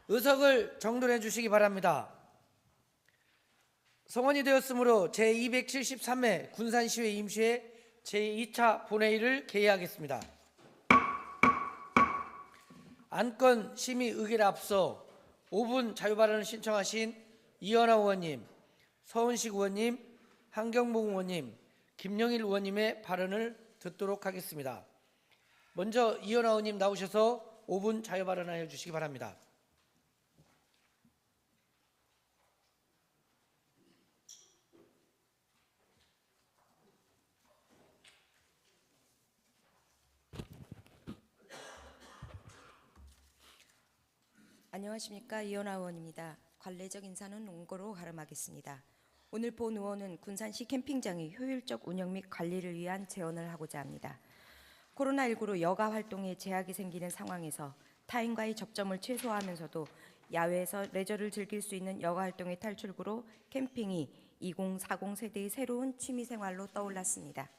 의석을 정돈해 주시기 바랍니다. 성원이 되었으므로 제273회 군산시회 임시회 제2차 본회의를 개의하겠습니다. 안건 심의 의결에 앞서 5분 자유발언을 신청하신 이현아 의원님, 서은식 의원님, 한경봉 의원님, 김영일 의원님의 발언을 듣도록 하겠습니다. 먼저 이현아 의원님 나오셔서 5분 자유발언하여 주시기 바랍니다. 안녕하십니까. 이현아 의원입니다. 관례적 인사는 옹고로 가름하겠습니다. 오늘 본 의원은 군산시 캠핑장의 효율적 운영 및 관리를 위한 제언을 하고자 합니다. 코로나19로 여가 활동에 제약이 생기는 상황에서 타인과의 접점을 최소화하면서도 야외에서 레저를 즐길 수 있는 여가 활동의 탈출구로 캠핑이 2040 세대의 새로운 취미생활로 떠올랐습니다.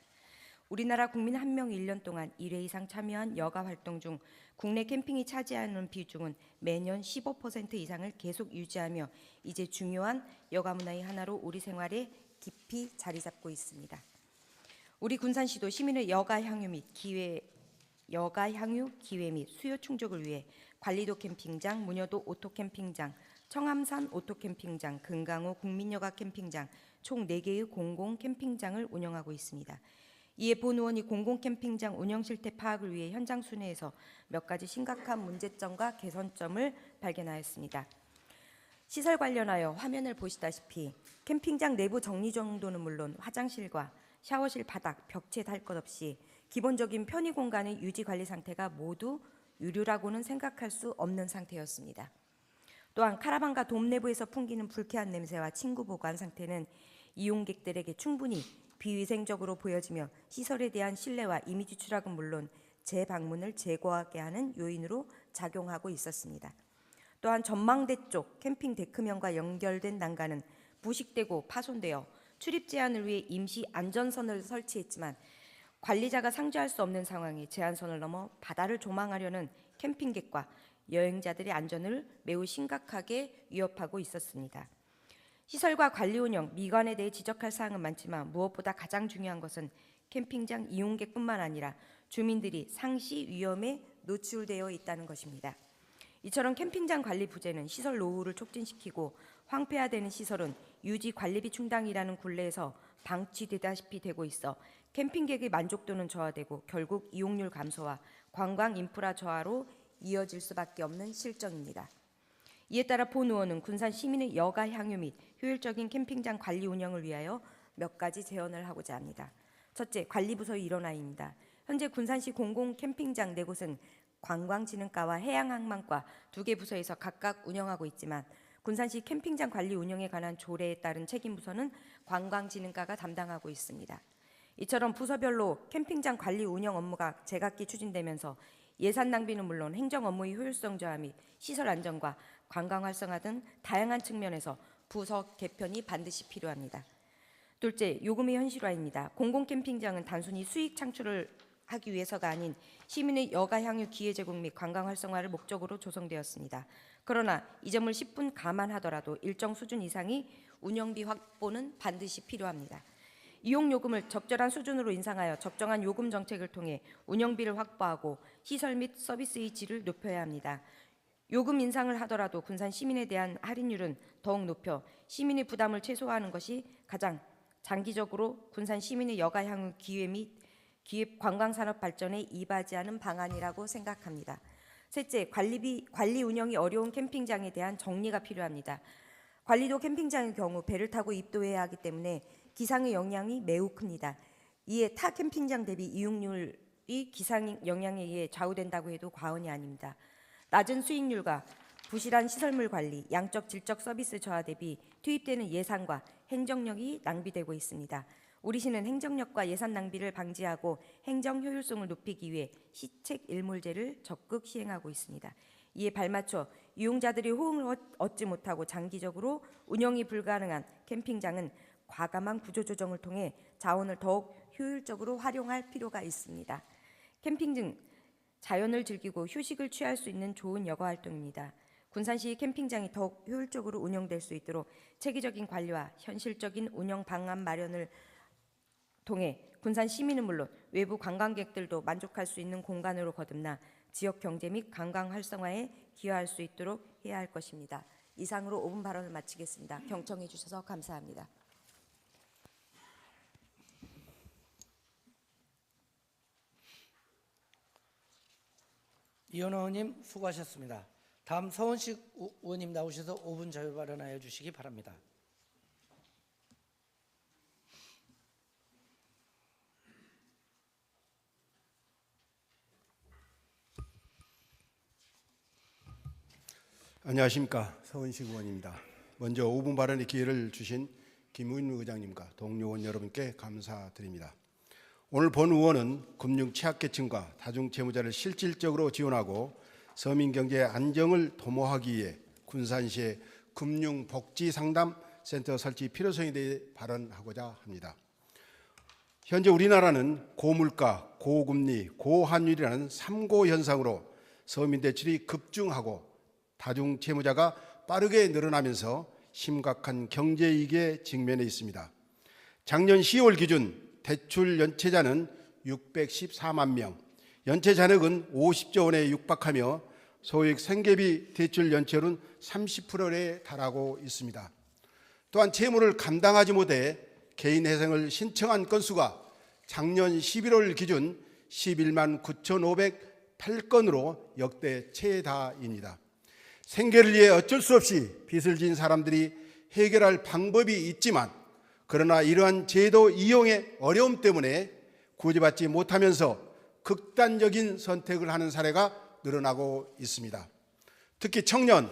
우리나라 국민 1명 1년 동안 1회 이상 참여한 여가 활동 중 국내 캠핑이 차지하는 비중은 매년 15% 이상을 계속 유지하며 이제 중요한 여가 문화의 하나로 우리 생활에 깊이 자리 잡고 있습니다. 우리 군산시도 시민의 여가 향유 기회 및 수요 충족을 위해 관리도 캠핑장, 무녀도 오토캠핑장, 청암산 오토캠핑장, 금강호 국민여가 캠핑장 총 4개의 공공 캠핑장을 운영하고 있습니다. 이에 본 의원이 공공 캠핑장 운영 실태 파악을 위해 현장 순회에서 몇 가지 심각한 문제점과 개선점을 발견하였습니다. 시설 관련하여 화면을 보시다시피 캠핑장 내부 정리 정도는 물론 화장실과 샤워실 바닥, 벽체 달 것 없이 기본적인 편의 공간의 유지 관리 상태가 모두 유료라고는 생각할 수 없는 상태였습니다. 또한 카라반과 돔 내부에서 풍기는 불쾌한 냄새와 침구 보관 상태는 이용객들에게 충분히 비위생적으로 보여지며 시설에 대한 신뢰와 이미지 추락은 물론 재방문을 제거하게 하는 요인으로 작용하고 있었습니다. 또한 전망대 쪽 캠핑 데크면과 연결된 난간은 부식되고 파손되어 출입 제한을 위해 임시 안전선을 설치했지만 관리자가 상주할 수 없는 상황에 제한선을 넘어 바다를 조망하려는 캠핑객과 여행자들의 안전을 매우 심각하게 위협하고 있었습니다. 시설과 관리 운영, 미관에 대해 지적할 사항은 많지만 무엇보다 가장 중요한 것은 캠핑장 이용객뿐만 아니라 주민들이 상시 위험에 노출되어 있다는 것입니다. 이처럼 캠핑장 관리 부재는 시설 노후를 촉진시키고 황폐화되는 시설은 유지 관리비 충당이라는 굴레에서 방치되다시피 되고 있어 캠핑객의 만족도는 저하되고 결국 이용률 감소와 관광 인프라 저하로 이어질 수밖에 없는 실정입니다. 이에 따라 본 의원은 군산 시민의 여가 향유 및 효율적인 캠핑장 관리 운영을 위하여 몇 가지 제언을 하고자 합니다. 첫째, 관리부서의 일원화입니다. 현재 군산시 공공 캠핑장 4곳은 관광진흥과와 해양항만과 2개 부서에서 각각 운영하고 있지만 군산시 캠핑장 관리 운영에 관한 조례에 따른 책임 부서는 관광진흥과가 담당하고 있습니다. 이처럼 부서별로 캠핑장 관리 운영 업무가 제각기 추진되면서 예산 낭비는 물론 행정 업무의 효율성 저하 및 시설 안정과 관광 활성화 등 다양한 측면에서 부서 개편이 반드시 필요합니다. 둘째, 요금의 현실화입니다. 공공 캠핑장은 단순히 수익 창출을 하기 위해서가 아닌 시민의 여가 향유 기회 제공 및 관광 활성화를 목적으로 조성되었습니다. 그러나 이 점을 10분 감안하더라도 일정 수준 이상의 운영비 확보는 반드시 필요합니다. 이용요금을 적절한 수준으로 인상하여 적정한 요금 정책을 통해 운영비를 확보하고 시설 및 서비스의 질을 높여야 합니다. 요금 인상을 하더라도 군산 시민에 대한 할인율은 더욱 높여 시민의 부담을 최소화하는 것이 가장 장기적으로 군산 시민의 여가 향후 기회 및 관광산업 발전에 이바지하는 방안이라고 생각합니다. 셋째, 관리 운영이 어려운 캠핑장에 대한 정리가 필요합니다. 관리도 캠핑장의 경우 배를 타고 입도해야 하기 때문에 기상의 영향이 매우 큽니다. 이에 타 캠핑장 대비 이용률이 기상 영향에 의해 좌우된다고 해도 과언이 아닙니다. 낮은 수익률과 부실한 시설물 관리, 양적 질적 서비스 저하 대비 투입되는 예산과 행정력이 낭비되고 있습니다. 우리 시는 행정력과 예산 낭비를 방지하고 행정 효율성을 높이기 위해 시책 일몰제를 적극 시행하고 있습니다. 이에 발맞춰 이용자들이 호응을 얻지 못하고 장기적으로 운영이 불가능한 캠핑장은 과감한 구조조정을 통해 자원을 더욱 효율적으로 활용할 필요가 있습니다. 캠핑 등 자연을 즐기고 휴식을 취할 수 있는 좋은 여가 활동입니다. 군산시 캠핑장이 더욱 효율적으로 운영될 수 있도록 체계적인 관리와 현실적인 운영 방안 마련을 통해 군산 시민은 물론 외부 관광객들도 만족할 수 있는 공간으로 거듭나 지역 경제 및 관광 활성화에 기여할 수 있도록 해야 할 것입니다. 이상으로 5분 발언을 마치겠습니다. 경청해 주셔서 감사합니다. 이현아 의원님 수고하셨습니다. 다음 서원식 의원님 나오셔서 5분 자유 발언하여 주시기 바랍니다. 안녕하십니까. 서원식 의원입니다. 먼저 5분 발언의 기회를 주신 김우인 의장님과 동료 의원 여러분께 감사드립니다. 오늘 본 의원은 금융 취약계층과 다중채무자를 실질적으로 지원하고 서민경제의 안정을 도모하기 위해 군산시의 금융복지상담센터 설치 필요성에 대해 발언하고자 합니다. 현재 우리나라는 고물가, 고금리, 고환율이라는 3고 현상으로 서민 대출이 급증하고 다중채무자가 빠르게 늘어나면서 심각한 경제위기에 직면해 있습니다. 작년 10월 기준 대출 연체자는 614만 명, 연체 잔액은 50조 원에 육박하며 소액 생계비 대출 연체율은 30%에 달하고 있습니다. 또한 채무를 감당하지 못해 개인 회생을 신청한 건수가 작년 11월 기준 11만 9,508건으로 역대 최다입니다. 생계를 위해 어쩔 수 없이 빚을 진 사람들이 해결할 방법이 있지만 그러나 이러한 제도 이용의 어려움 때문에 구제받지 못하면서 극단적인 선택을 하는 사례가 늘어나고 있습니다. 특히 청년,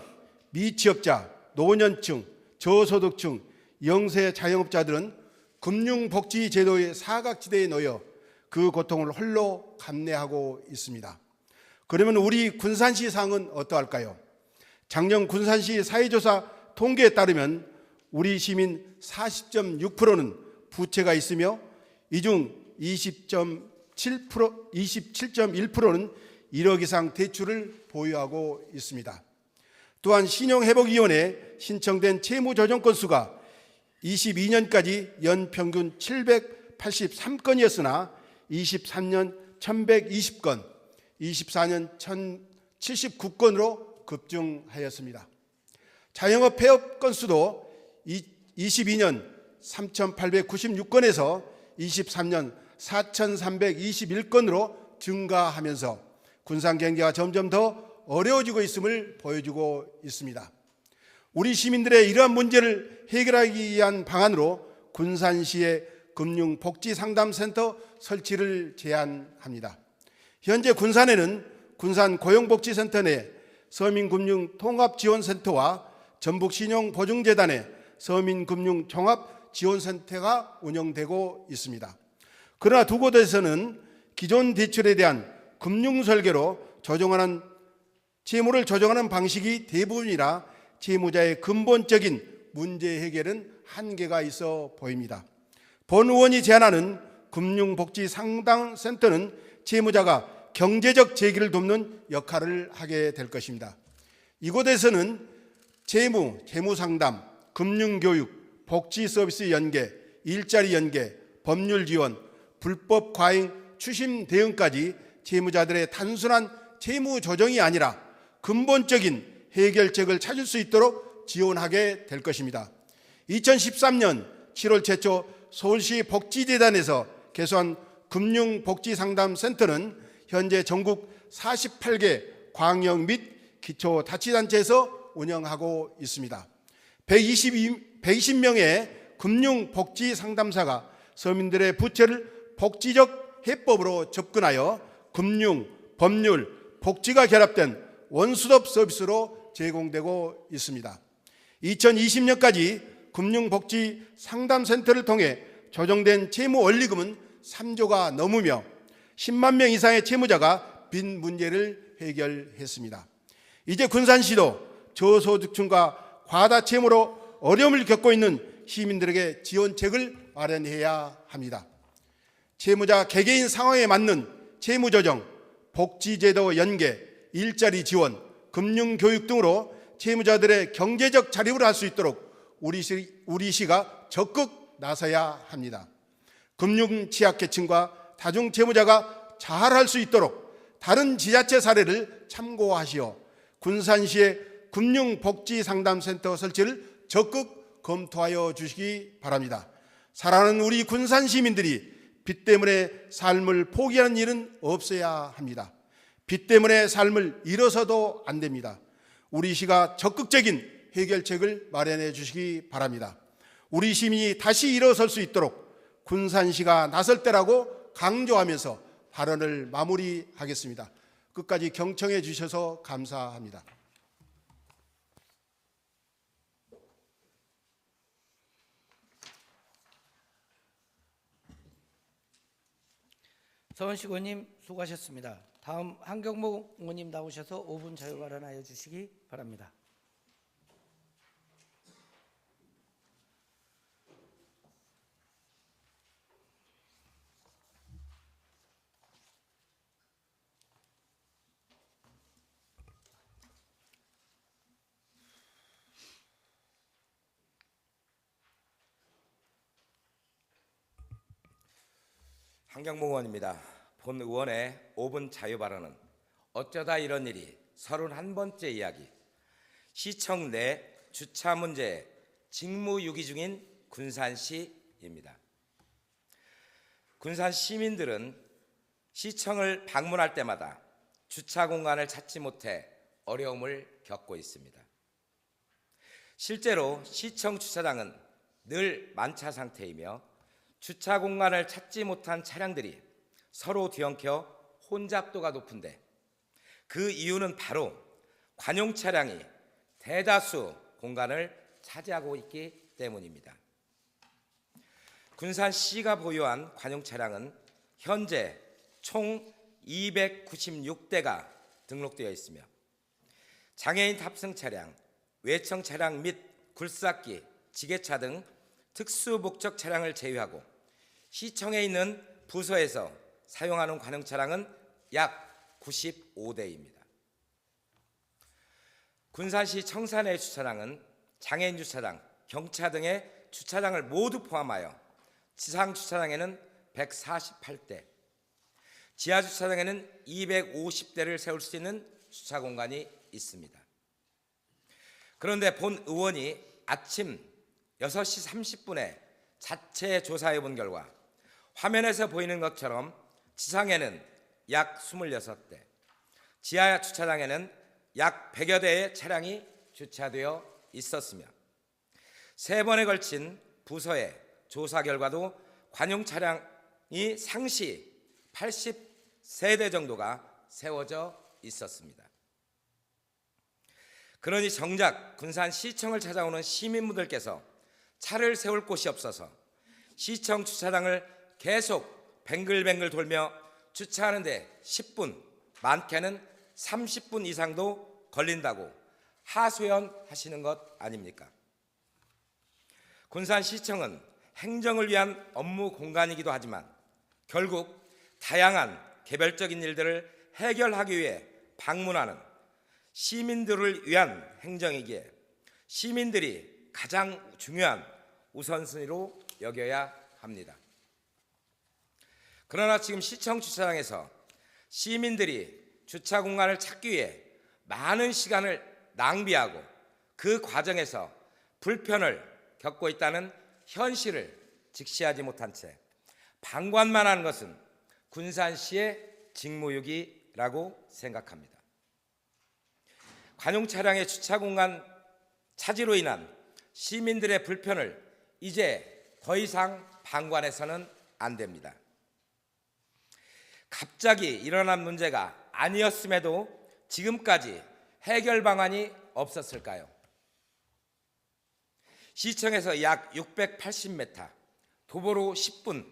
미취업자, 노년층, 저소득층, 영세 자영업자들은 금융복지제도의 사각지대에 놓여 그 고통을 홀로 감내하고 있습니다. 그러면 우리 군산시 상은 어떠할까요? 작년 군산시 사회조사 통계에 따르면 우리 시민 40.6%는 부채가 있으며 이 중 27.1%는 1억 이상 대출을 보유하고 있습니다. 또한 신용회복위원회에 신청된 채무조정 건수가 22년까지 연평균 783건이었으나 23년 1120건, 24년 1079건으로 급증하였습니다. 자영업 폐업 건수도 22년 3,896건에서 23년 4,321건으로 증가하면서 군산 경제가 점점 더 어려워지고 있음을 보여주고 있습니다. 우리 시민들의 이러한 문제를 해결하기 위한 방안으로 군산시의 금융복지상담센터 설치를 제안합니다. 현재 군산에는 군산고용복지센터 내 서민금융통합지원센터와 전북신용보증재단의 서민금융종합지원센터가 운영되고 있습니다. 그러나 두 곳에서는 기존 대출에 대한 금융설계로 채무를 조정하는 방식이 대부분이라 채무자의 근본적인 문제 해결은 한계가 있어 보입니다. 본 의원이 제안하는 금융복지상담센터는 채무자가 경제적 재기를 돕는 역할을 하게 될 것입니다. 이곳에서는 채무상담, 금융교육, 복지서비스 연계, 일자리 연계, 법률 지원, 불법 과잉 추심 대응까지 채무자들의 단순한 채무 조정이 아니라 근본적인 해결책을 찾을 수 있도록 지원하게 될 것입니다. 2013년 7월 최초 서울시 복지재단에서 개소한 금융복지상담센터는 현재 전국 48개 광역 및 기초자치단체에서 운영하고 있습니다. 120명의 금융복지상담사가 서민들의 부채를 복지적 해법으로 접근하여 금융, 법률, 복지가 결합된 원스톱 서비스로 제공되고 있습니다. 2020년까지 금융복지상담센터를 통해 조정된 채무 원리금은 3조가 넘으며 10만 명 이상의 채무자가 빚 문제를 해결했습니다. 이제 군산시도 저소득층과 과다 채무로 어려움을 겪고 있는 시민들에게 지원책을 마련해야 합니다. 채무자 개개인 상황에 맞는 채무조정, 복지제도 연계, 일자리 지원, 금융교육 등으로 채무자들의 경제적 자립을 할 수 있도록 우리 시가 적극 나서야 합니다. 금융 취약계층과 다중채무자가 잘할 수 있도록 다른 지자체 사례를 참고하시어 군산시의 금융복지상담센터 설치를 적극 검토하여 주시기 바랍니다. 사랑하는 우리 군산 시민들이 빚 때문에 삶을 포기하는 일은 없어야 합니다. 빚 때문에 삶을 잃어서도 안 됩니다. 우리 시가 적극적인 해결책을 마련해 주시기 바랍니다. 우리 시민이 다시 일어설 수 있도록 군산시가 나설 때라고 강조하면서 발언을 마무리하겠습니다. 끝까지 경청해 주셔서 감사합니다. 서원식 의원님 수고하셨습니다. 다음 한경목 의원님 나오셔서 5분 자유 발언하여 주시기 바랍니다. 한경목 의원입니다. 본 의원의 5분 자유 발언은 어쩌다 이런 일이 31번째 이야기, 시청 내 주차 문제에 직무유기 중인 군산시입니다. 군산 시민들은 시청을 방문할 때마다 주차 공간을 찾지 못해 어려움을 겪고 있습니다. 실제로 시청 주차장은 늘 만차 상태이며 주차 공간을 찾지 못한 차량들이 서로 뒤엉켜 혼잡도가 높은데 그 이유는 바로 관용 차량이 대다수 공간을 차지하고 있기 때문입니다. 군산시가 보유한 관용 차량은 현재 총 296대가 등록되어 있으며 장애인 탑승 차량, 외청 차량 및 굴삭기, 지게차 등 특수 목적 차량을 제외하고 시청에 있는 부서에서 사용하는 관용 차량은 약 95대입니다. 군산시 청산의 주차장은 장애인 주차장, 경차 등의 주차장을 모두 포함하여 지상 주차장에는 148대, 지하 주차장에는 250대를 세울 수 있는 주차 공간이 있습니다. 그런데 본 의원이 아침 6시 30분에 자체 조사해 본 결과 화면에서 보이는 것처럼 지상에는 약 26대, 지하 주차장에는 약 100여 대의 차량이 주차되어 있었으며 3번에 걸친 부서의 조사 결과도 관용 차량이 상시 83대 정도가 세워져 있었습니다. 그러니 정작 군산시청을 찾아오는 시민분들께서 차를 세울 곳이 없어서 시청 주차장을 계속 뱅글뱅글 돌며 주차하는데 10분, 많게는 30분 이상도 걸린다고 하소연하시는 것 아닙니까? 군산시청은 행정을 위한 업무 공간이기도 하지만 결국 다양한 개별적인 일들을 해결하기 위해 방문하는 시민들을 위한 행정이기에 시민들이 가장 중요한 우선순위로 여겨야 합니다. 그러나 지금 시청 주차장에서 시민들이 주차 공간을 찾기 위해 많은 시간을 낭비하고 그 과정에서 불편을 겪고 있다는 현실을 직시하지 못한 채 방관만 하는 것은 군산시의 직무유기라고 생각합니다. 관용 차량의 주차 공간 차지로 인한 시민들의 불편을 이제 더 이상 방관해서는 안 됩니다. 갑자기 일어난 문제가 아니었음에도 지금까지 해결 방안이 없었을까요? 시청에서 약 680m, 도보로 10분,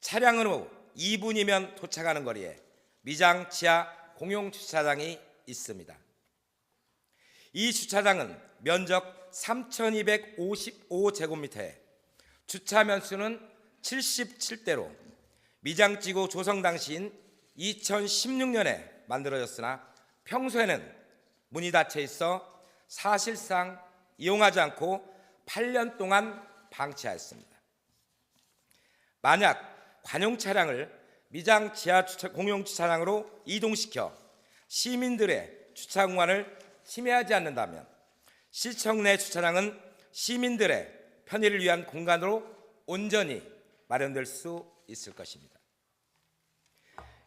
차량으로 2분이면 도착하는 거리에 미장 지하 공용 주차장이 있습니다. 이 주차장은 면적 3,255제곱미터에 주차 면수는 77대로 미장지구 조성 당시인 2016년에 만들어졌으나 평소에는 문이 닫혀 있어 사실상 이용하지 않고 8년 동안 방치하였습니다. 만약 관용 차량을 미장 지하 공용 주차장으로 이동시켜 시민들의 주차 공간을 침해하지 않는다면 시청 내 주차장은 시민들의 편의를 위한 공간으로 온전히 마련될 수 있을 것입니다.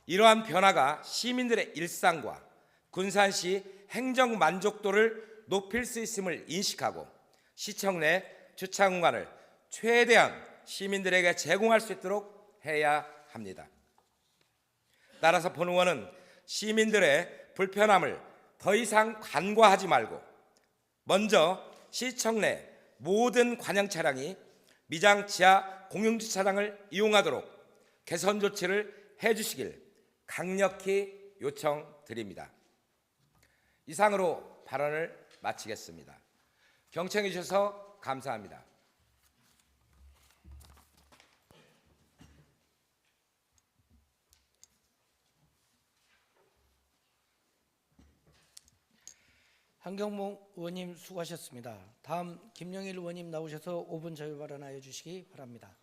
이러한 변화가 시민들의 일상과 군산시 행정 만족도를 높일 수 있음을 인식하고 시청 내 주차 공간을 최대한 시민들에게 제공할 수 있도록 해야 합니다. 따라서 본 의원은 시민들의 불편함을 더 이상 간과하지 말고 먼저 시청 내 모든 관용 차량이 미장 지하 공용주차장을 이용하도록 개선 조치를 해주시길 강력히 요청드립니다. 이상으로 발언을 마치겠습니다. 경청해 주셔서 감사합니다. 한경봉 의원님 수고하셨습니다. 다음 김영일 의원님 나오셔서 5분 자유 발언하여 주시기 바랍니다.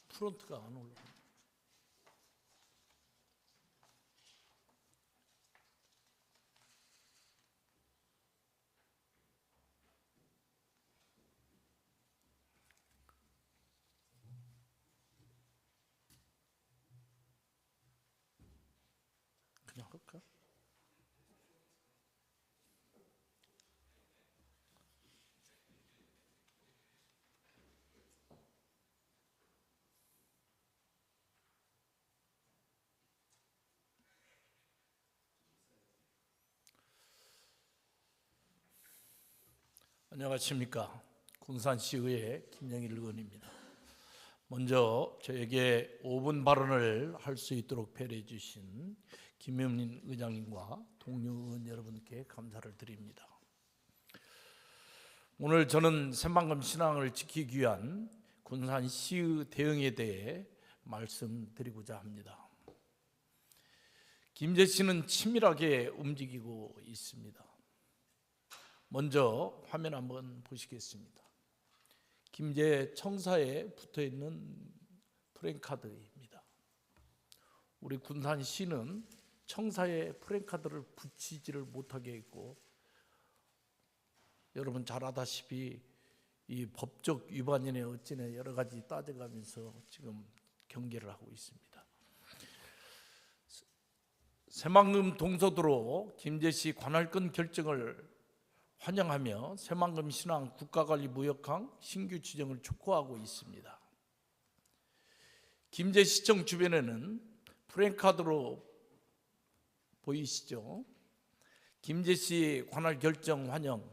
프론트가 안 올라. 그냥 할까? 안녕하십니까. 군산시의회 김영일 의원입니다. 먼저 저에게 5분 발언을 할 수 있도록 배려해 주신 김영민 의장님과 동료 의원 여러분께 감사를 드립니다. 오늘 저는 새만금 신앙을 지키기 위한 군산시의 대응에 대해 말씀드리고자 합니다. 김제시는 치밀하게 움직이고 있습니다. 먼저 화면 한번 보시겠습니다. 김제 청사에 붙어있는 프랜카드입니다. 우리 군산시는 청사에 프랜카드를 붙이지를 못하게 했고, 여러분 잘 아다시피 이 법적 위반이네 어찌네 여러 가지 따져가면서 지금 경계를 하고 있습니다. 새만금 동서도로 김제시 관할권 결정을 환영하며 새만금 신항 국가관리무역항 신규 지정을 촉구하고 있습니다. 김제시청 주변에는 프랜카드로 보이시죠? 김제시 관할 결정 환영,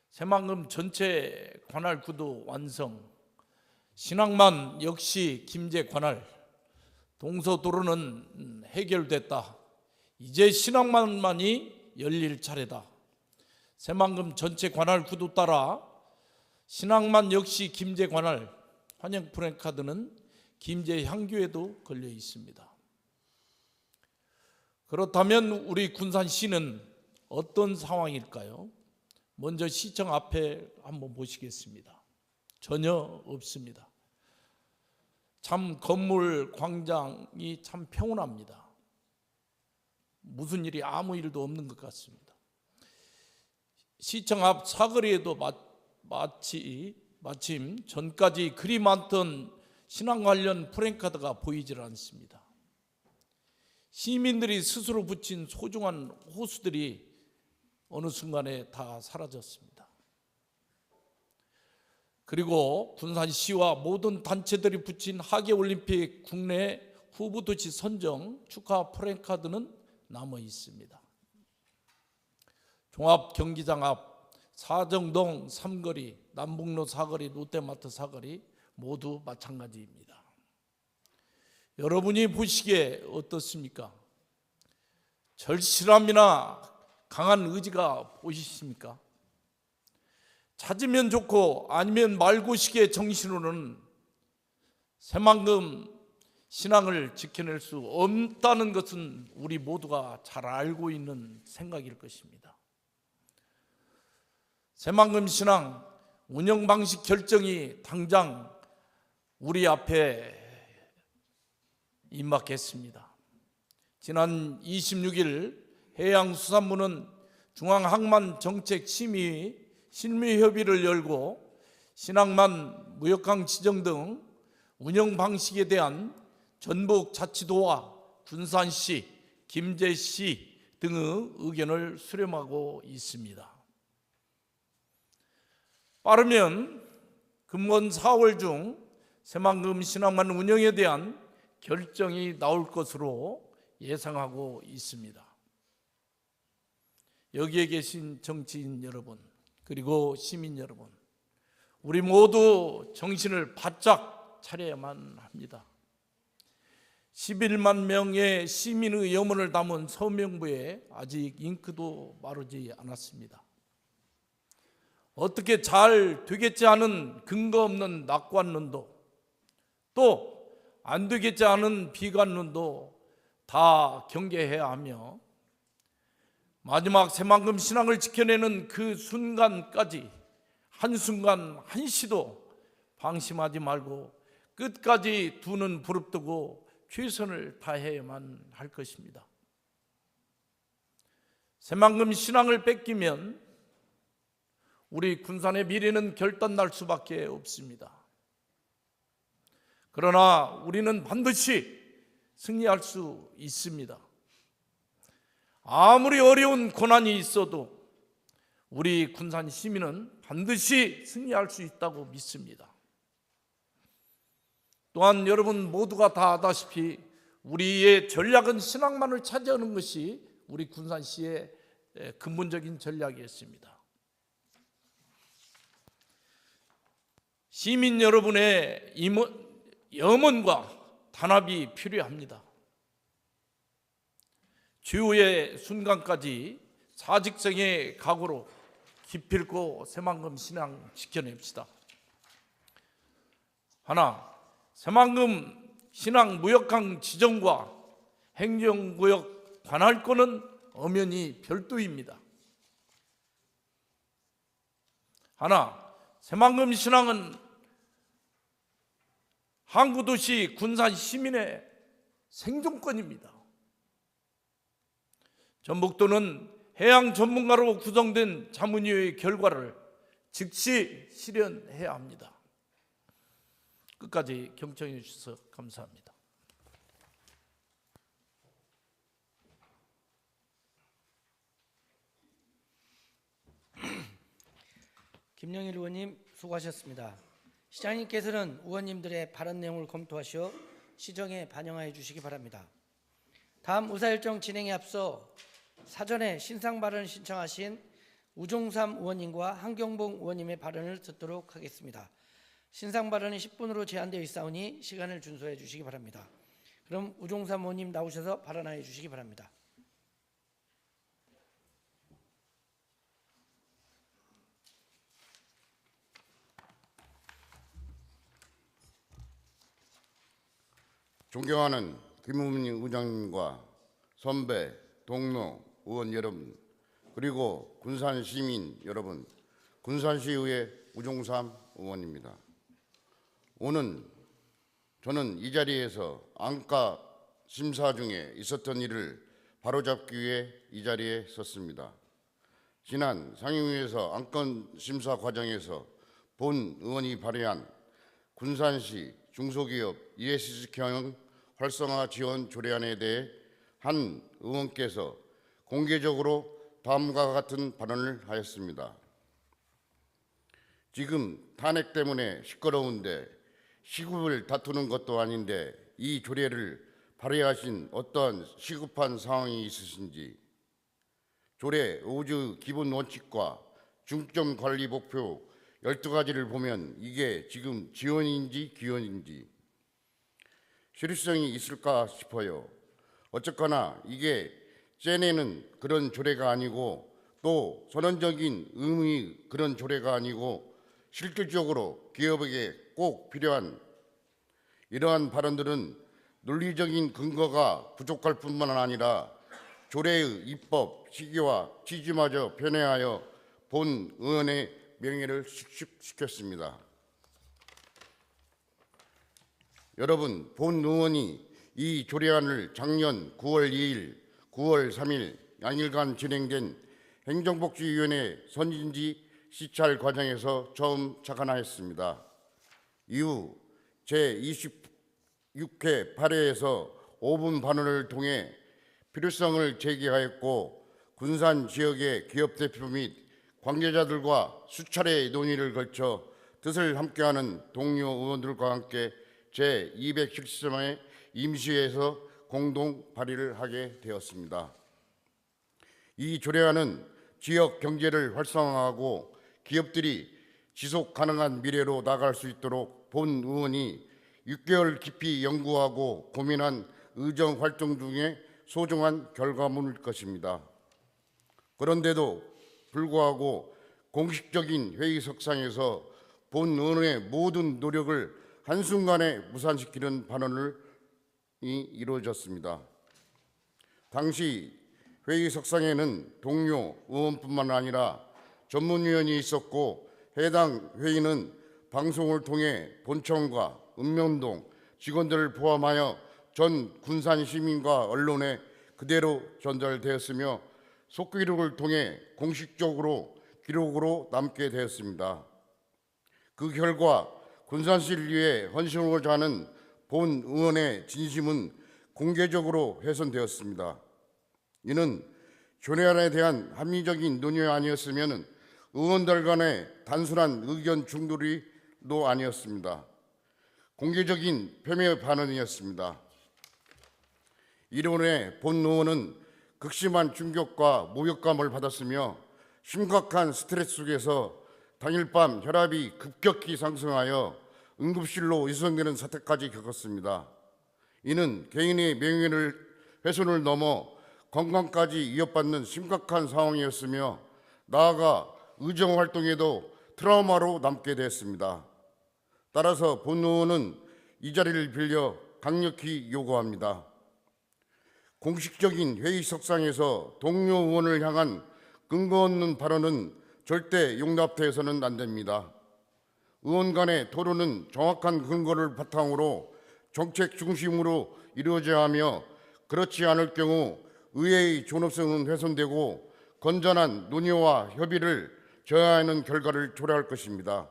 새만금 전체 관할 구도 완성, 신항만 역시 김제 관할, 동서도로는 해결됐다. 이제 신항만만이 열릴 차례다. 새만금 전체 관할 구도 따라 신항만 역시 김제 관할 환영 프랜카드는 김제 향교에도 걸려 있습니다. 그렇다면 우리 군산시는 어떤 상황일까요? 먼저 시청 앞에 한번 보시겠습니다. 전혀 없습니다. 참 건물 광장이 참 평온합니다. 무슨 일이 아무 일도 없는 것 같습니다. 시청 앞 사거리에도 마침 전까지 그리 많던 신앙 관련 프랜카드가 보이질 않습니다. 시민들이 스스로 붙인 소중한 호수들이 어느 순간에 다 사라졌습니다. 그리고 군산시와 모든 단체들이 붙인 하계올림픽 국내 후보도시 선정 축하 프랜카드는 남아 있습니다. 종합경기장 앞 사정동 3거리, 남북로 4거리, 롯데마트 4거리 모두 마찬가지입니다. 여러분이 보시기에 어떻습니까? 절실함이나 강한 의지가 보이십니까? 찾으면 좋고 아니면 말고식의 정신으로는 새만금 신앙을 지켜낼 수 없다는 것은 우리 모두가 잘 알고 있는 생각일 것입니다. 새만금 신앙 운영 방식 결정이 당장 우리 앞에 임박했습니다. 지난 26일 해양수산부는 중앙항만정책심의 실무협의를 열고 신항만 무역항 지정 등 운영 방식에 대한 전북자치도와 군산시, 김제시 등의 의견을 수렴하고 있습니다. 빠르면 금년 4월 중 새만금 신항만 운영에 대한 결정이 나올 것으로 예상하고 있습니다. 여기에 계신 정치인 여러분, 그리고 시민 여러분, 우리 모두 정신을 바짝 차려야만 합니다. 11만 명의 시민의 염원을 담은 서명부에 아직 잉크도 마르지 않았습니다. 어떻게 잘 되겠지 하는 근거 없는 낙관론도, 또 안 되겠지 하는 비관론도 다 경계해야 하며 마지막 새만금 신앙을 지켜내는 그 순간까지 한순간 한시도 방심하지 말고 끝까지 두 눈 부릅뜨고 최선을 다해야만 할 것입니다. 새만금 신앙을 뺏기면 우리 군산의 미래는 결단날 수밖에 없습니다. 그러나 우리는 반드시 승리할 수 있습니다. 아무리 어려운 고난이 있어도 우리 군산 시민은 반드시 승리할 수 있다고 믿습니다. 또한 여러분 모두가 다 아다시피 우리의 전략은 신앙만을 차지하는 것이 우리 군산시의 근본적인 전략이었습니다. 시민 여러분의 염원과 단합이 필요합니다. 최후의 순간까지 사직생의 각오로 기필코 새만금 신앙 지켜냅시다. 하나, 새만금 신앙 무역항 지정과 행정구역 관할권은 엄연히 별도입니다. 하나, 새만금 신앙은 항구도시 군산 시민의 생존권입니다. 전북도는 해양 전문가로 구성된 자문위의 결과를 즉시 실현해야 합니다. 끝까지 경청해 주셔서 감사합니다. 김영일 의원님 수고하셨습니다. 시장님께서는 의원님들의 발언 내용을 검토하시어 시정에 반영하여 주시기 바랍니다. 다음 의사일정 진행에 앞서 사전에 신상 발언을 신청하신 우종삼 의원님과 한경봉 의원님의 발언을 듣도록 하겠습니다. 신상 발언이 10분으로 제한되어 있사오니 시간을 준수해 주시기 바랍니다. 그럼 우종삼 의원님 나오셔서 발언하여 주시기 바랍니다. 존경하는 김우민 의장님과 선배, 동료, 의원 여러분, 그리고 군산 시민 여러분, 군산시의회 우종삼 의원입니다. 오늘 저는 이 자리에서 안가 심사 중에 있었던 일을 바로잡기 위해 이 자리에 섰습니다. 지난 상임위에서 안건 심사 과정에서 본 의원이 발의한 군산시 중소기업 ESG 경영 활성화 지원 조례안에 대해 한 의원께서 공개적으로 다음과 같은 발언을 하였습니다. 지금 탄핵 때문에 시끄러운데 시급을 다투는 것도 아닌데 이 조례를 발의하신 어떠한 시급한 상황이 있으신지, 조례 5조 기본 원칙과 중점 관리 목표 12가지를 보면 이게 지금 지원인지 기원인지 실효성이 있을까 싶어요. 어쨌거나 이게 째내는 그런 조례가 아니고 또 선언적인 의미 그런 조례가 아니고 실질적으로 기업에게 꼭 필요한 이러한 발언들은 논리적인 근거가 부족할 뿐만 아니라 조례의 입법 시기와 취지마저 편애하여 본 의원의 명예를 식축시켰습니다. 여러분, 본 의원이 이 조례안을 작년 9월 2일, 9월 3일 양일간 진행된 행정복지위원회 선진지 시찰 과정에서 처음 착안하였습니다. 이후 제26회 8회에서 5분 반론을 통해 필요성을 제기하였고 군산 지역의 기업 대표 및 관계자들과 수차례 논의를 거쳐 뜻을 함께하는 동료 의원들과 함께 제270회 임시회에서 공동 발의를 하게 되었습니다. 이 조례안은 지역 경제를 활성화하고 기업들이 지속 가능한 미래로 나아갈 수 있도록 본 의원이 6개월 깊이 연구하고 고민한 의정 활동 중에 소중한 결과물일 것입니다. 그런데도 불구하고 공식적인 회의석상에서 본 의원의 모든 노력을 한순간에 무산시키는 발언이 이루어졌습니다. 당시 회의석상에는 동료 의원뿐만 아니라 전문위원이 있었고 해당 회의는 방송을 통해 본청과 읍면동 직원들을 포함하여 전 군산 시민과 언론에 그대로 전달되었으며 속기록을 통해 공식적으로 기록으로 남게 되었습니다. 그 결과 군산시를 위해 헌신하고자 하는 본 의원의 진심은 공개적으로 훼손되었습니다. 이는 조례안에 대한 합리적인 논의가 아니었으면 의원들 간의 단순한 의견 충돌이도 아니었습니다. 공개적인 폄훼 발언이었습니다. 이론에 본 의원은 극심한 충격과 모욕감을 받았으며 심각한 스트레스 속에서 당일 밤 혈압이 급격히 상승하여 응급실로 이송되는 사태까지 겪었습니다. 이는 개인의 명예를 훼손을 넘어 건강까지 위협받는 심각한 상황이었으며 나아가 의정활동에도 트라우마로 남게 됐습니다. 따라서 본 의원은 이 자리를 빌려 강력히 요구합니다. 공식적인 회의석상에서 동료 의원을 향한 근거 없는 발언은 절대 용납돼서는 안 됩니다. 의원 간의 토론은 정확한 근거를 바탕으로 정책 중심으로 이루어져야 하며 그렇지 않을 경우 의회의 존엄성은 훼손되고 건전한 논의와 협의를 저해하는 결과를 초래할 것입니다.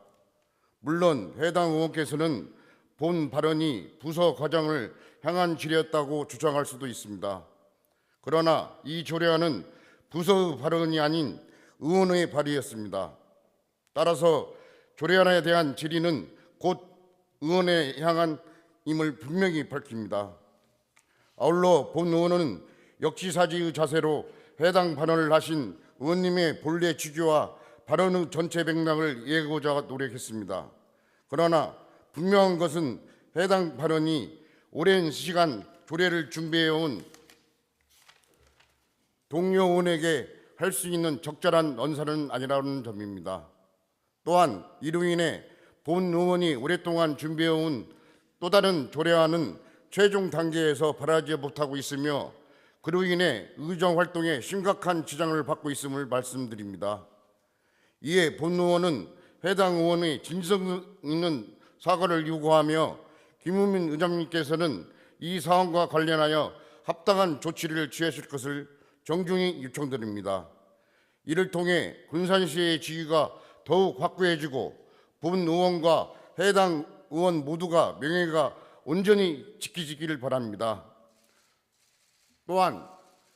물론 해당 의원께서는 본 발언이 부서 과장을 향한 질의였다고 주장할 수도 있습니다. 그러나 이 조례안은 부서의 발언이 아닌 의원의 발의였습니다. 따라서 조례안에 대한 질의는 곧 의원에 향한 임을 분명히 밝힙니다. 아울러 본 의원은 역지사지의 자세로 해당 발언을 하신 의원님의 본래 취지와 발언의 전체 맥락을 이해하고자 노력했습니다. 그러나 분명한 것은 해당 발언이 오랜 시간 조례를 준비해온 동료 의원에게 할 수 있는 적절한 언사는 아니라는 점입니다. 또한 이로 인해 본 의원이 오랫동안 준비해온 또 다른 조례안은 최종 단계에서 발의하지 못하고 있으며 그로 인해 의정 활동에 심각한 지장을 받고 있음을 말씀드립니다. 이에 본 의원은 해당 의원의 진정 있는 사과를 요구하며 김우민 의장님께서는 이 사안과 관련하여 합당한 조치를 취하실 것을 정중히 요청드립니다. 이를 통해 군산시의 지위가 더욱 확고해지고 본 의원과 해당 의원 모두가 명예가 온전히 지켜지기를 바랍니다. 또한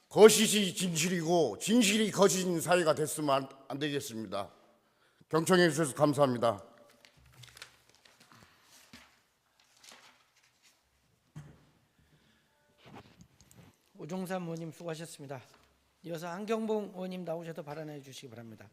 거짓이 진실이고 진실이 거짓인 사회가 됐으면 안 되겠습니다. 경청해 주셔서 감사합니다. 오종삼 의원님 수고하셨습니다. 이어서 한경봉 의원님 나오셔서 발언해 주시기 바랍니다.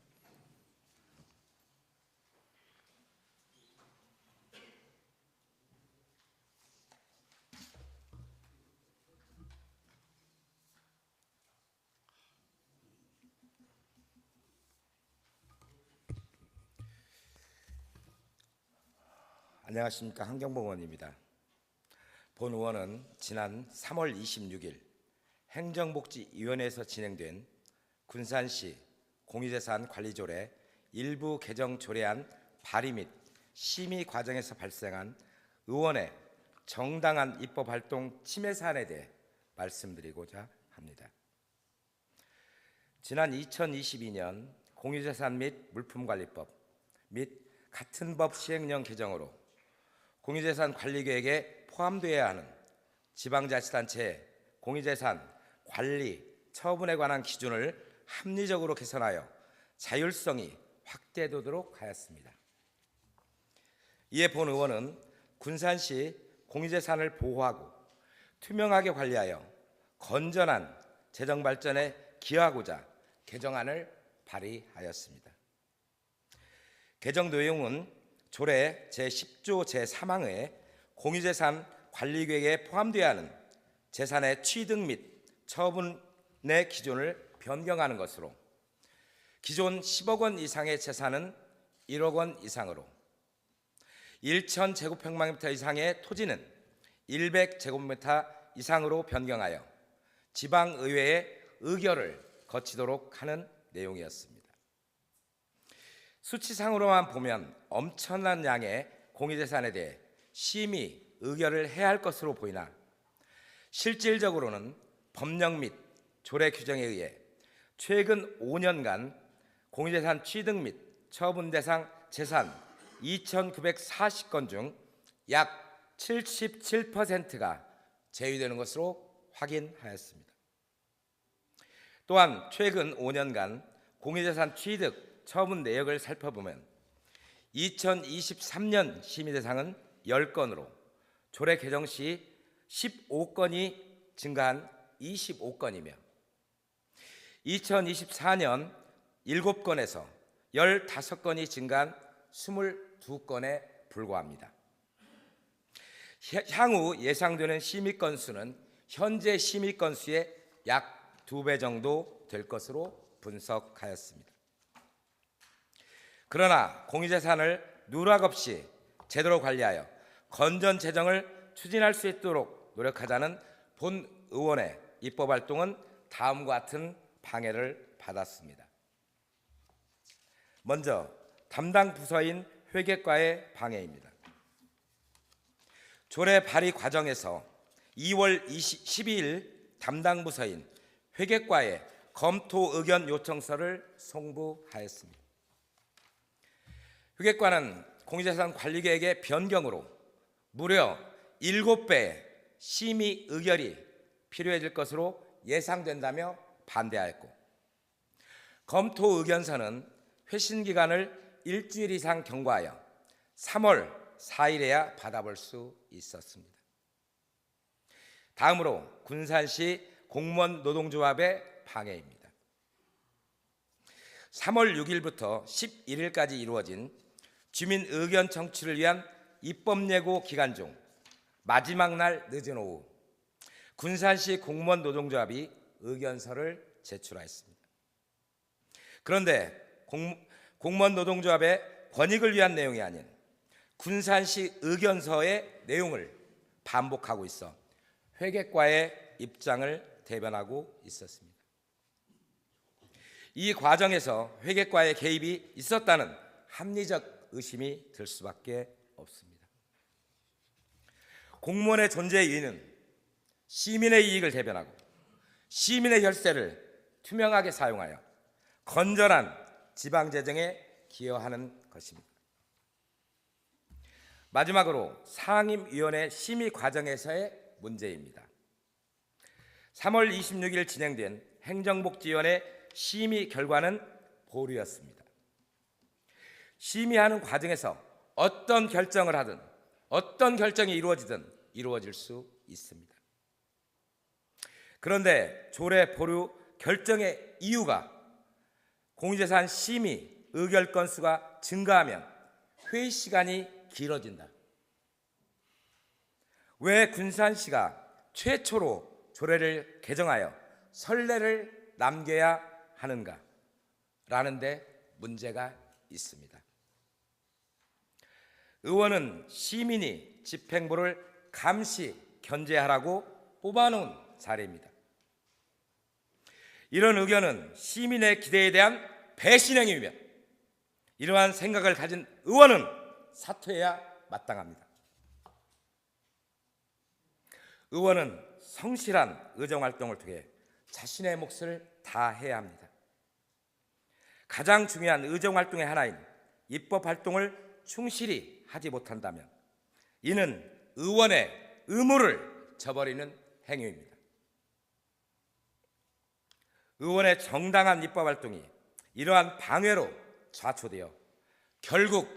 안녕하십니까, 한경봉 의원입니다. 본 의원은 지난 3월 26일 행정복지위원회에서 진행된 군산시 공유재산 관리조례 일부 개정 조례안 발의 및 심의 과정에서 발생한 의원의 정당한 입법활동 침해 사안에 대해 말씀드리고자 합니다. 지난 2022년 공유재산 및 물품관리법 및 같은 법 시행령 개정으로 공유재산 관리계획에 포함되어야 하는 지방자치단체의 공유재산 관리, 처분에 관한 기준을 합리적으로 개선하여 자율성이 확대되도록 하였습니다. 이에 본 의원은 군산시 공유재산을 보호하고 투명하게 관리하여 건전한 재정 발전에 기여하고자 개정안을 발의하였습니다. 개정 내용은 조례 제10조 제3항의 공유재산 관리계획에 포함되어야 하는 재산의 취득 및 처분의 기준을 변경하는 것으로 기존 10억 원 이상의 재산은 1억 원 이상으로 1,000제곱평방미터 이상의 토지는 100제곱미터 이상으로 변경하여 지방의회의 의결을 거치도록 하는 내용이었습니다. 수치상으로만 보면 엄청난 양의 공유재산에 대해 심의 의결을 해야 할 것으로 보이나 실질적으로는 법령 및 조례 규정에 의해 최근 5년간 공유재산 취득 및 처분 대상 재산 2,940건 중 약 77%가 제외되는 것으로 확인하였습니다. 또한 최근 5년간 공유재산 취득 처분 내역을 살펴보면 2023년 심의 대상은 10건으로 조례 개정 시 15건이 증가한 25건이며 2024년 7건에서 15건이 증가한 22건에 불과합니다. 향후 예상되는 심의 건수는 현재 심의 건수의 약 2배 정도 될 것으로 분석하였습니다. 그러나 공유재산을 누락 없이 제대로 관리하여 건전 재정을 추진할 수 있도록 노력하자는 본 의원의 입법활동은 다음과 같은 방해를 받았습니다. 먼저 담당 부서인 회계과의 방해입니다. 조례 발의 과정에서 2월 12일 담당 부서인 회계과에 검토 의견 요청서를 송부하였습니다. 회계과는 공유재산 관리계획의 변경으로 무려 7배의 심의 의결이 필요해질 것으로 예상된다며 반대하였고 검토 의견서는 회신 기간을 일주일 이상 경과하여 3월 4일에야 받아볼 수 있었습니다. 다음으로 군산시 공무원 노동조합의 방해입니다. 3월 6일부터 11일까지 이루어진 주민 의견 청취를 위한 입법 예고 기간 중 마지막 날 늦은 오후 군산시 공무원 노동조합이 의견서를 제출하였습니다. 그런데 공무원 노동조합의 권익을 위한 내용이 아닌 군산시 의견서의 내용을 반복하고 있어 회계과의 입장을 대변하고 있었습니다. 이 과정에서 회계과의 개입이 있었다는 합리적 의심이 들 수밖에 없습니다. 공무원의 존재의 이유는 시민의 이익을 대변하고 시민의 혈세를 투명하게 사용하여 건전한 지방재정에 기여하는 것입니다. 마지막으로 상임위원회 심의 과정에서의 문제입니다. 3월 26일 진행된 행정복지위원회 심의 결과는 보류였습니다. 심의하는 과정에서 어떤 결정을 하든 어떤 결정이 이루어지든 이루어질 수 있습니다. 그런데 조례 보류 결정의 이유가 공유재산 심의 의결 건수가 증가하면 회의 시간이 길어진다. 왜 군산시가 최초로 조례를 개정하여 선례를 남겨야 하는가? 라는 데 문제가 있습니다. 의원은 시민이 집행부를 감시, 견제하라고 뽑아놓은 사례입니다. 이런 의견은 시민의 기대에 대한 배신 행위이며 이러한 생각을 가진 의원은 사퇴해야 마땅합니다. 의원은 성실한 의정활동을 통해 자신의 몫을 다해야 합니다. 가장 중요한 의정활동의 하나인 입법활동을 충실히 하지 못한다면 이는 의원의 의무를 저버리는 행위입니다. 의원의 정당한 입법활동이 이러한 방해로 좌초되어 결국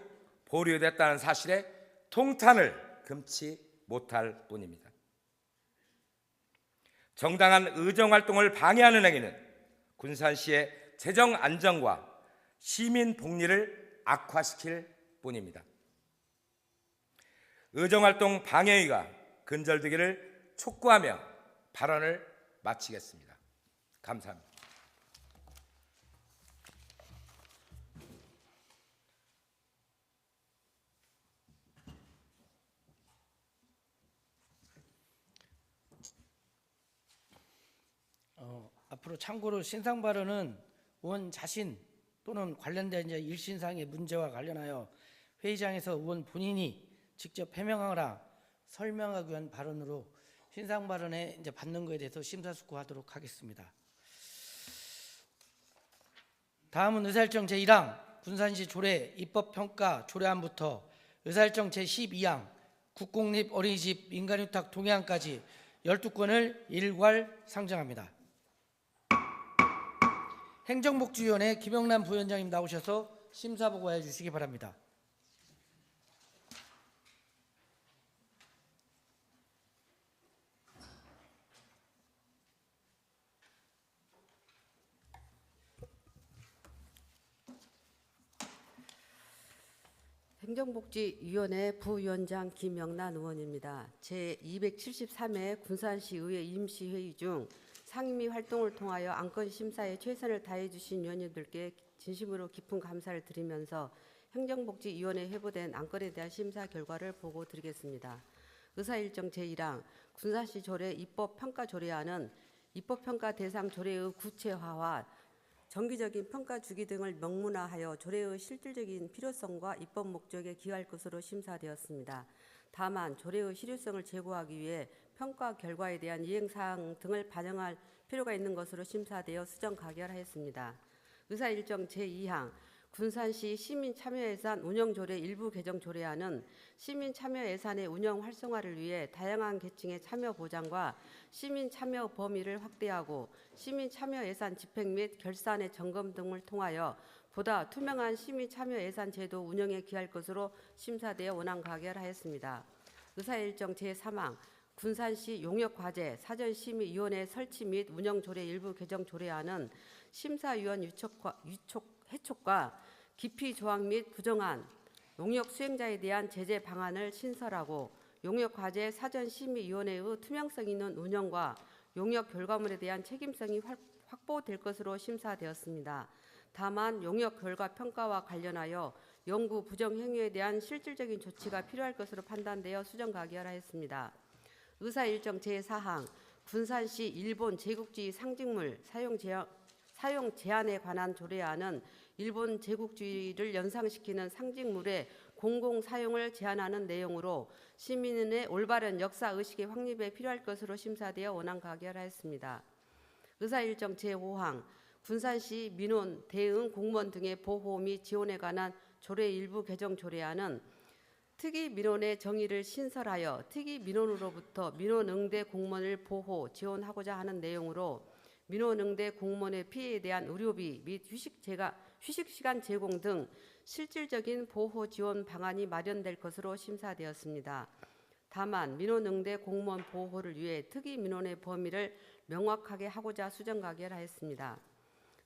보류됐다는 사실에 통탄을 금치 못할 뿐입니다. 정당한 의정활동을 방해하는 행위는 군산시의 재정 안정과 시민 복리를 악화시킬 뿐입니다. 의정활동 방해의가 근절되기를 촉구하며 발언을 마치겠습니다. 감사합니다. 앞으로 참고로 신상 발언은 의원 자신 또는 관련된 이제 일신상의 문제와 관련하여 회의장에서 의원 본인이 직접 해명하거나 설명하기 위한 발언으로 신상 발언에 이제 받는 것에 대해서 심사숙고하도록 하겠습니다. 다음은 의사일정 제1항 군산시 조례 입법평가 조례안부터 의사일정 제12항 국공립 어린이집 민간휴탁 동의안까지 12건을 일괄 상정합니다. 행정복지위원회 김영남 부위원장님 나오셔서 심사보고해 주시기 바랍니다. 행정복지위원회 부위원장 김영란 의원입니다. 제273회 군산시의회 임시회의 중 상임위 활동을 통하여 안건 심사에 최선을 다해 주신 위원님들께 진심으로 깊은 감사를 드리면서 행정복지위원회에 회부된 안건에 대한 심사 결과를 보고 드리겠습니다. 의사일정 제1항 군산시 조례 입법평가 조례안은 입법평가 대상 조례의 구체화와 정기적인 평가 주기 등을 명문화하여 조례의 실질적인 필요성과 입법 목적에 기여할 것으로 심사되었습니다. 다만 조례의 실효성을 제고하기 위해 평가 결과에 대한 이행사항 등을 반영할 필요가 있는 것으로 심사되어 수정 가결하였습니다. 의사일정 제2항 군산시 시민참여예산 운영조례 일부 개정 조례안은 시민참여예산의 운영 활성화를 위해 다양한 계층의 참여 보장과 시민참여 범위를 확대하고 시민참여예산 집행 및 결산의 점검 등을 통하여 보다 투명한 시민참여예산 제도 운영에 기할 것으로 심사되어 원안 가결하였습니다. 의사일정 제3항 군산시 용역과제 사전심의위원회 설치 및 운영조례 일부 개정 조례안은 심사위원 해촉과 기피 조항 및 부정한 용역 수행자에 대한 제재 방안을 신설하고 용역과제 사전심의위원회의 투명성 있는 운영과 용역 결과물에 대한 책임성이 확보될 것으로 심사되었습니다. 다만 용역 결과 평가와 관련하여 영구 부정 행위에 대한 실질적인 조치가 필요할 것으로 판단되어 수정 가결하였습니다. 의사일정 제4항 군산시 일본 제국주의 상징물 사용 제한에 관한 조례안은 일본 제국주의를 연상시키는 상징물의 공공사용을 제한하는 내용으로 시민의 올바른 역사의식의 확립에 필요할 것으로 심사되어 원안 가결하였습니다. 의사일정 제5항 군산시 민원, 대응, 공무원 등의 보호 및 지원에 관한 조례 일부 개정 조례안은 특이 민원의 정의를 신설하여 특이 민원으로부터 민원 응대 공무원을 보호, 지원하고자 하는 내용으로 민원 응대 공무원의 피해에 대한 의료비 및 휴식시간 제공 등 실질적인 보호 지원 방안이 마련될 것으로 심사되었습니다. 다만 민원 응대 공무원 보호를 위해 특이 민원의 범위를 명확하게 하고자 수정 가결하였습니다.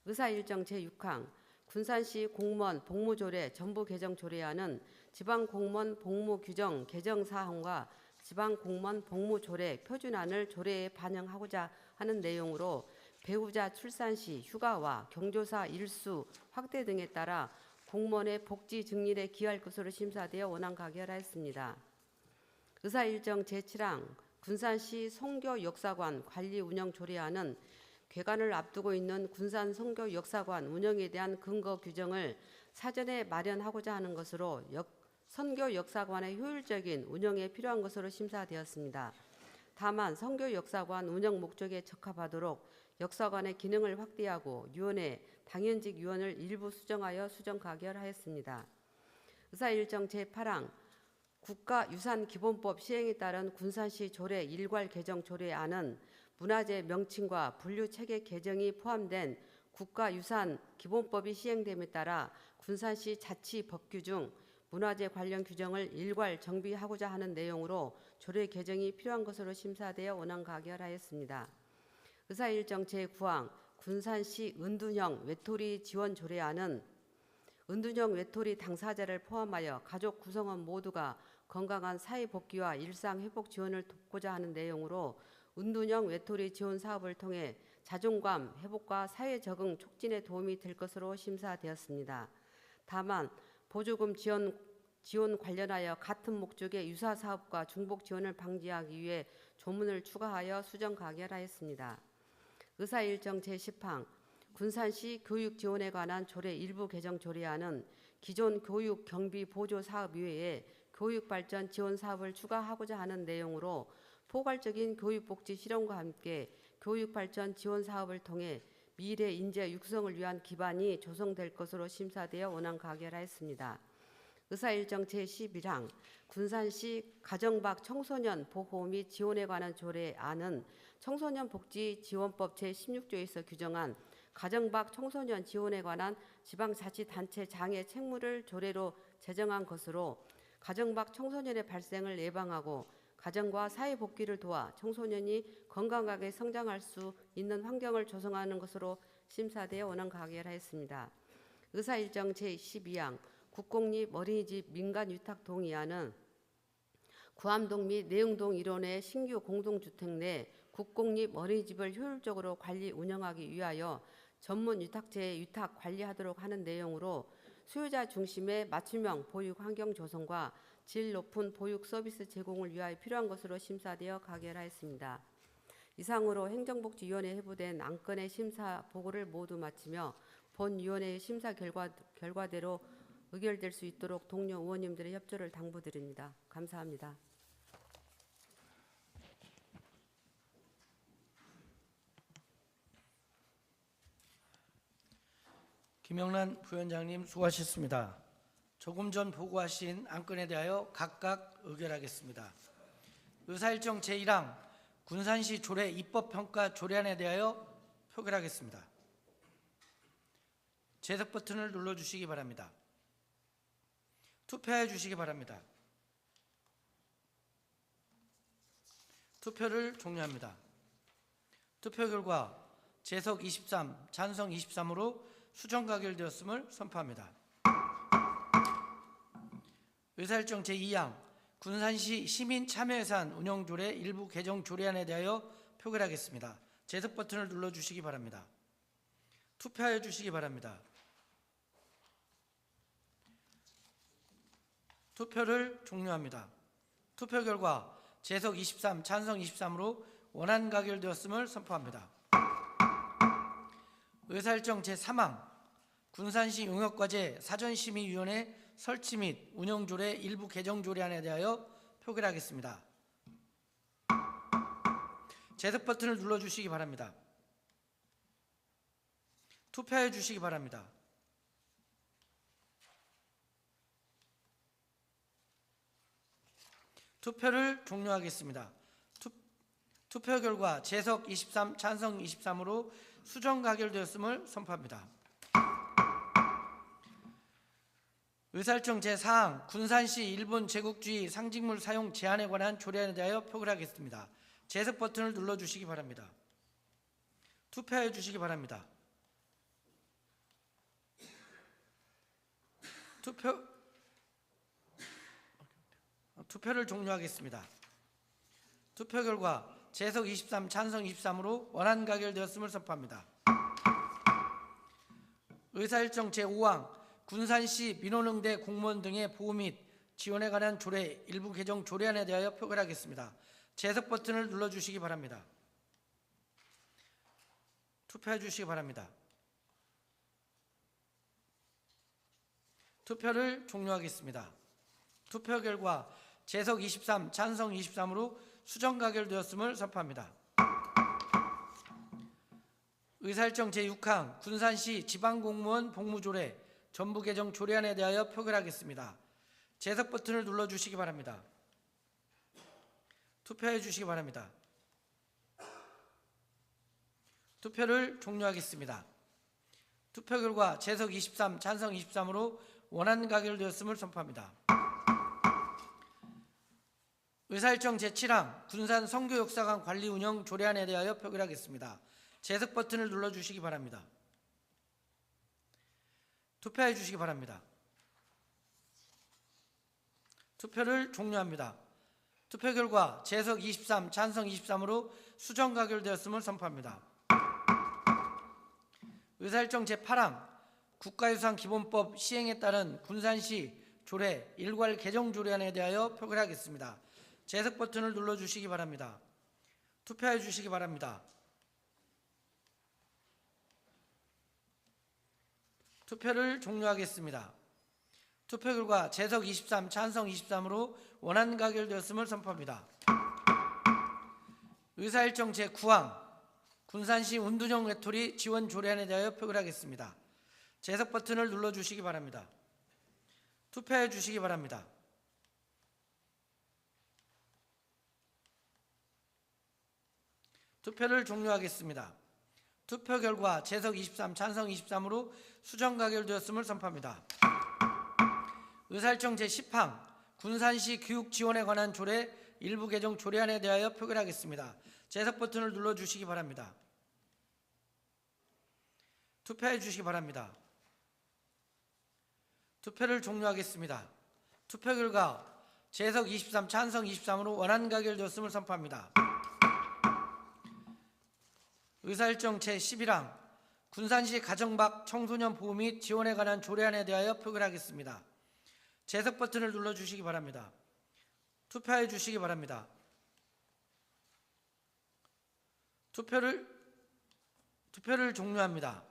의사일정 제6항 군산시 공무원 복무조례 전부 개정 조례안은 지방공무원 복무규정 개정 사항과 지방공무원 복무조례 표준안을 조례에 반영하고자 하는 내용으로 배우자 출산 시 휴가와 경조사 일수 확대 등에 따라 공무원의 복지 증진에 기여할 것으로 심사되어 원안 가결하였습니다. 의사일정 제7항 군산시 성교역사관 관리 운영 조례안은 개관을 앞두고 있는 군산 성교역사관 운영에 대한 근거 규정을 사전에 마련하고자 하는 것으로 선교역사관의 효율적인 운영에 필요한 것으로 심사되었습니다. 다만 선교역사관 운영 목적에 적합하도록 역사관의 기능을 확대하고 위원회 당연직 위원을 일부 수정하여 수정 가결하였습니다. 의사일정 제8항 국가유산기본법 시행에 따른 군산시 조례 일괄 개정 조례안은 문화재 명칭과 분류체계 개정이 포함된 국가유산기본법이 시행됨에 따라 군산시 자치법규 중 문화재 관련 규정을 일괄 정비하고자 하는 내용으로 조례 개정이 필요한 것으로 심사되어 원안 가결하였습니다. 의사일정 제9항 군산시 은둔형 외톨이 지원 조례안은 은둔형 외톨이 당사자를 포함하여 가족 구성원 모두가 건강한 사회 복귀와 일상 회복 지원을 돕고자 하는 내용으로 은둔형 외톨이 지원 사업을 통해 자존감 회복과 사회 적응 촉진에 도움이 될 것으로 심사되었습니다. 다만 보조금 지원 관련하여 같은 목적의 유사 사업과 중복 지원을 방지하기 위해 조문을 추가하여 수정 가결하였습니다. 의사일정 제10항 군산시 교육 지원에 관한 조례 일부 개정 조례안은 기존 교육 경비 보조 사업 이외에 교육 발전 지원 사업을 추가하고자 하는 내용으로 포괄적인 교육복지 실현과 함께 교육 발전 지원 사업을 통해 미래 인재 육성을 위한 기반이 조성될 것으로 심사되어 원안 가결하였습니다. 의사일정 제11항 군산시 가정밖 청소년 보호 및 지원에 관한 조례안은 청소년복지지원법 제16조에서 규정한 가정밖 청소년 지원에 관한 지방자치단체 장애 책무를 조례로 제정한 것으로 가정밖 청소년의 발생을 예방하고 가정과 사회 복귀를 도와 청소년이 건강하게 성장할 수 있는 환경을 조성하는 것으로 심사되어 원안 가결하였습니다. 의사일정 제12항 국공립 어린이집 민간위탁 동의안은 구암동 및 내흥동 일원의 신규 공동주택 내 국공립 어린이집을 효율적으로 관리 운영하기 위하여 전문 위탁체에 위탁 관리하도록 하는 내용으로 수요자 중심의 맞춤형 보육 환경 조성과 질 높은 보육 서비스 제공을 위하여 필요한 것으로 심사되어 가결하였습니다. 이상으로 행정복지위원회에 회부된 안건의 심사 보고를 모두 마치며 본위원회의 심사 결과대로 의결될 수 있도록 동료 의원님들의 협조를 당부드립니다. 감사합니다. 김영란 부위원장님 수고하셨습니다. 조금 전 보고하신 안건에 대하여 각각 의결하겠습니다. 의사일정 제1항 군산시 조례 입법평가 조례안에 대하여 표결하겠습니다. 제석 버튼을 눌러주시기 바랍니다. 투표해 주시기 바랍니다. 투표를 종료합니다. 투표 결과 제석 23, 찬성 23으로 수정 가결되었음을 선포합니다. 의사일정 제2항 군산시 시민참여예산 운영조례 일부 개정 조례안에 대하여 표결하겠습니다. 제석 버튼을 눌러주시기 바랍니다. 투표해 주시기 바랍니다. 투표를 종료합니다. 투표 결과 제석 23, 찬성 23으로 원안 가결되었음을 선포합니다. 의사일정 제3항 군산시 용역과제 사전심의위원회 설치 및 운영조례 일부 개정 조례안에 대하여 표결하겠습니다. 제석 버튼을 눌러주시기 바랍니다. 투표해 주시기 바랍니다. 투표를 종료하겠습니다. 투표 결과 제석 23, 찬성 23으로 수정 가결되었음을 선포합니다. 의사일정 제4항 군산시 일본 제국주의 상징물 사용 제한에 관한 조례안에 대하여 표결 하겠습니다. 제석 버튼을 눌러주시기 바랍니다. 투표해 주시기 바랍니다. 투표를 종료하겠습니다. 투표 결과 제석 23, 찬성 23으로 원안 가결되었음을 선포합니다. 의사일정 제5항 군산시 민원응대 공무원 등의 보호 및 지원에 관한 조례 일부 개정 조례안에 대하여 표결하겠습니다. 제석 버튼을 눌러주시기 바랍니다. 투표해 주시기 바랍니다. 투표를 종료하겠습니다. 투표 결과 제석 23, 찬성 23으로 수정 가결되었음을 선포합니다. 의사일정 제6항 군산시 지방공무원 복무조례 전부 개정 조례안에 대하여 표결하겠습니다. 제석 버튼을 눌러주시기 바랍니다. 투표해 주시기 바랍니다. 투표를 종료하겠습니다. 투표 결과 제석 23, 찬성 23으로 원안 가결되었음을 선포합니다. 의사일정 제7항 군산 성교역사관 관리 운영 조례안에 대하여 표결하겠습니다. 제석 버튼을 눌러주시기 바랍니다. 투표해 주시기 바랍니다. 투표를 종료합니다. 투표 결과 제석 23, 찬성 23으로 수정 가결되었음을 선포합니다. 의사일정 제8항 국가유산기본법 시행에 따른 군산시 조례 일괄 개정 조례안에 대하여 표결하겠습니다. 제석 버튼을 눌러주시기 바랍니다. 투표해 주시기 바랍니다. 투표를 종료하겠습니다. 투표 결과 제석 23, 찬성 23으로 원안 가결되었음을 선포합니다. 의사일정 제9항 군산시 운두정 외톨이 지원 조례안에 대하여 표결하겠습니다. 제석 버튼을 눌러주시기 바랍니다. 투표해 주시기 바랍니다. 투표를 종료하겠습니다. 투표 결과 제석 23, 찬성 23으로 수정 가결되었음을 선포합니다. 의사일정 제10항 군산시 교육 지원에 관한 조례 일부 개정 조례안에 대하여 표결하겠습니다. 제석 버튼을 눌러주시기 바랍니다. 투표해 주시기 바랍니다. 투표를 종료하겠습니다. 투표 결과 제석 23, 찬성 23으로 원안 가결되었음을 선포합니다. 의사일정 제11항 군산시 가정박 청소년 보호 및 지원에 관한 조례안에 대하여 표결하겠습니다. 제석 버튼을 눌러주시기 바랍니다. 투표해 주시기 바랍니다. 투표를 종료합니다.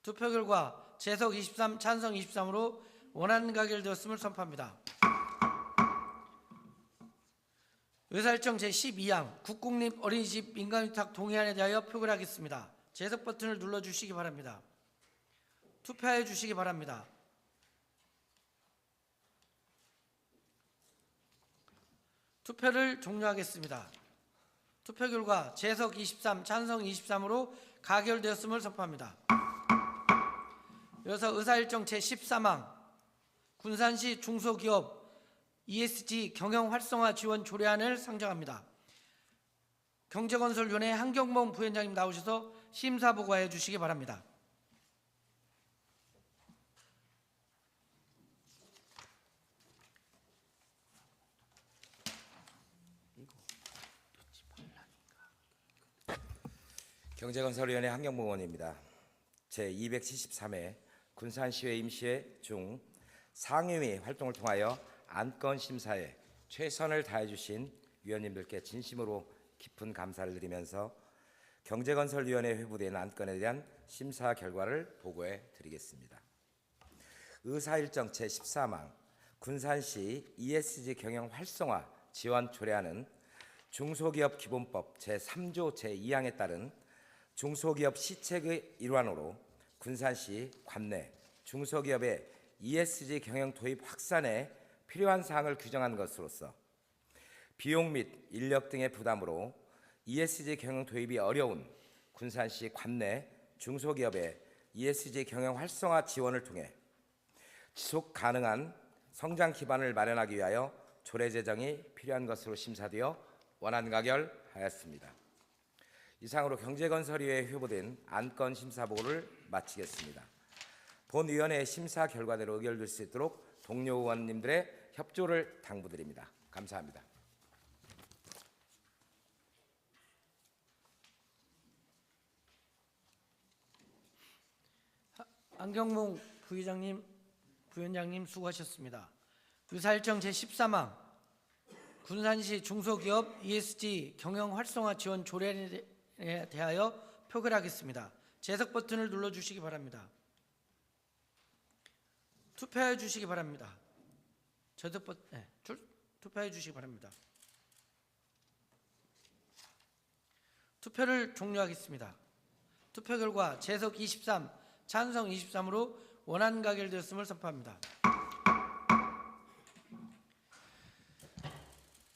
투표 결과 제석 23, 찬성 23으로 원안 가결되었음을 선포합니다. 의사일정 제12항 국공립 어린이집 민간위탁 동의안에 대하여 표결하겠습니다. 제석 버튼을 눌러주시기 바랍니다. 투표해 주시기 바랍니다. 투표를 종료하겠습니다. 투표 결과 제석 23, 찬성 23으로 가결되었음을 선포합니다. 이어서 의사일정 제13항 군산시 중소기업 ESG 경영 활성화 지원 조례안을 상정합니다. 경제건설위원회 한경봉 부위원장님 나오셔서 심사 보고해 주시기 바랍니다. 경제건설위원회 한경봉 의원입니다. 제273회 군산시회 임시회 중 상임위 활동을 통하여 안건 심사에 최선을 다해 주신 위원님들께 진심으로 깊은 감사를 드리면서 경제건설위원회에 회부된 안건에 대한 심사 결과를 보고해 드리겠습니다. 의사일정 제13항 군산시 ESG 경영 활성화 지원 조례안은 중소기업 기본법 제3조 제2항에 따른 중소기업 시책의 일환으로 군산시 관내 중소기업의 ESG 경영 도입 확산에 필요한 사항을 규정한 것으로서 비용 및 인력 등의 부담으로 ESG 경영 도입이 어려운 군산시 관내 중소기업의 ESG 경영 활성화 지원을 통해 지속 가능한 성장 기반을 마련하기 위하여 조례 제정이 필요한 것으로 심사되어 원안 가결하였습니다. 이상으로 경제건설위에 회부된 안건 심사 보고를 마치겠습니다. 본위원회의 심사 결과대로 의결될 수 있도록 동료 의원님들의 협조를 당부드립니다. 감사합니다. 안경봉 부의장님, 부위원장님 수고하셨습니다. 의사일정 제13항 군산시 중소기업 ESG 경영 활성화 지원 조례에 대하여 표결하겠습니다. 재석 버튼을 눌러주시기 바랍니다. 투표해 주시기 바랍니다. 재석 버튼, 투표해 주시기 바랍니다. 투표를 종료하겠습니다. 투표 결과 재석 23, 찬성 23으로 원안 가결되었음을 선포합니다.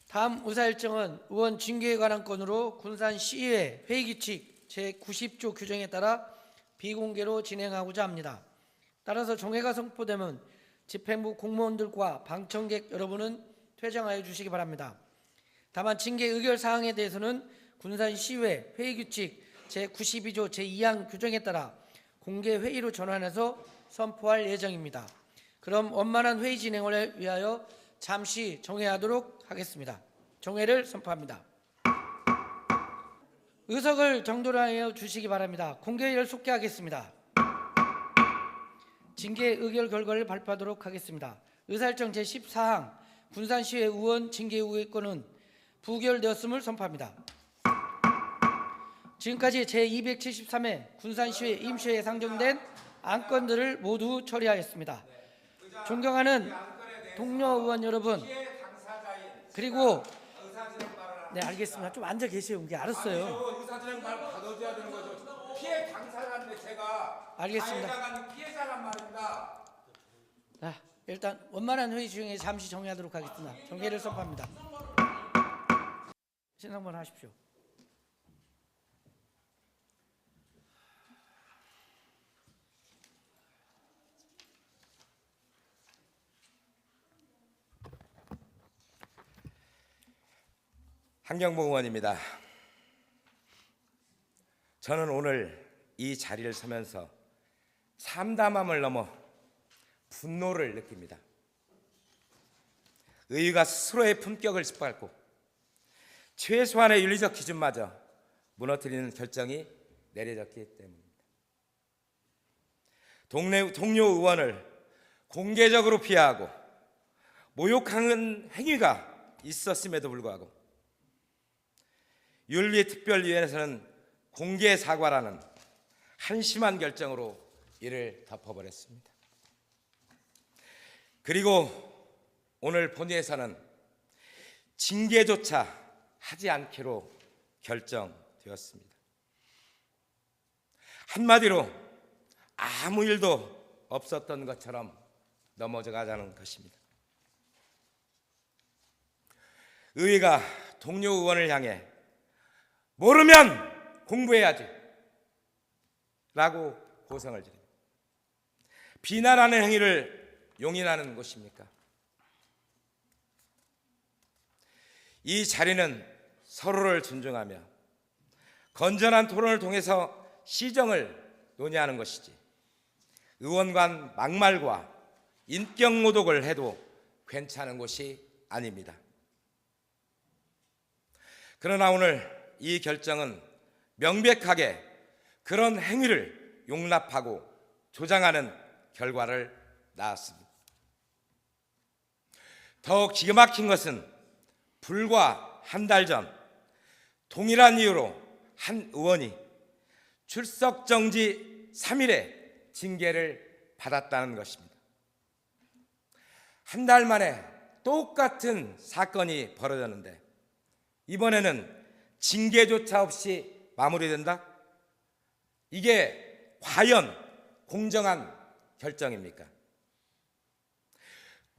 다음 의사일정은 의원 징계에 관한 건으로 군산시의회 회의규칙 제90조 규정에 따라 비공개로 진행하고자 합니다. 따라서 종회가 선포되면 집행부 공무원들과 방청객 여러분은 퇴장하여 주시기 바랍니다. 다만 징계 의결 사항에 대해서는 군산시의회 회의규칙 제92조 제2항 규정에 따라 공개 회의로 전환해서 선포할 예정입니다. 그럼 원만한 회의 진행을 위하여 잠시 종회하도록 하겠습니다. 종회를 선포합니다. 의석을 정돈하여 주시기 바랍니다. 공개를 속개하겠습니다. 징계 의결 결과를 발표하도록 하겠습니다. 의사일정 제14항 군산시의회 의원 징계 의결권은 부결되었음을 선포합니다. 지금까지 제273회 군산시의회 임시회에 상정된 안건들을 모두 처리하였습니다. 존경하는 동료 의원 여러분, 그리고 네 알겠습니다. 좀 앉아 계세요. 이게 알았어요. 의사진행 말 받아줘야 되는 거죠. 피해 당사자인데 제가 알겠습니다. 가해자가 피해자란 말입니다. 자, 일단 원만한 회의 중에 잠시 정리하도록 하겠습니다. 정계를 선포합니다. 신상번 하십시오. 한경봉 의원입니다. 저는 오늘 이 자리를 서면서 참담함을 넘어 분노를 느낍니다. 의회가 스스로의 품격을 짓밟고 최소한의 윤리적 기준마저 무너뜨리는 결정이 내려졌기 때문입니다. 동료 의원을 공개적으로 비하하고 모욕하는 행위가 있었음에도 불구하고 윤리특별위원회에서는 공개 사과라는 한심한 결정으로 이를 덮어버렸습니다. 그리고 오늘 본회에서는 징계조차 하지 않기로 결정되었습니다. 한마디로 아무 일도 없었던 것처럼 넘어가자는 것입니다. 의회가 동료 의원을 향해 모르면 공부해야지 라고 고성을 드립니다. 비난하는 행위를 용인하는 것입니까? 이 자리는 서로를 존중하며 건전한 토론을 통해서 시정을 논의하는 것이지 의원 간 막말과 인격 모독을 해도 괜찮은 곳이 아닙니다. 그러나 오늘 이 결정은 명백하게 그런 행위를 용납하고 조장하는 결과를 낳았습니다. 더욱 기가 막힌 것은 불과 한 달 전 동일한 이유로 한 의원이 출석 정지 3일의 징계를 받았다는 것입니다. 한 달 만에 똑같은 사건이 벌어졌는데 이번에는 징계조차 없이 마무리된다? 이게 과연 공정한 결정입니까?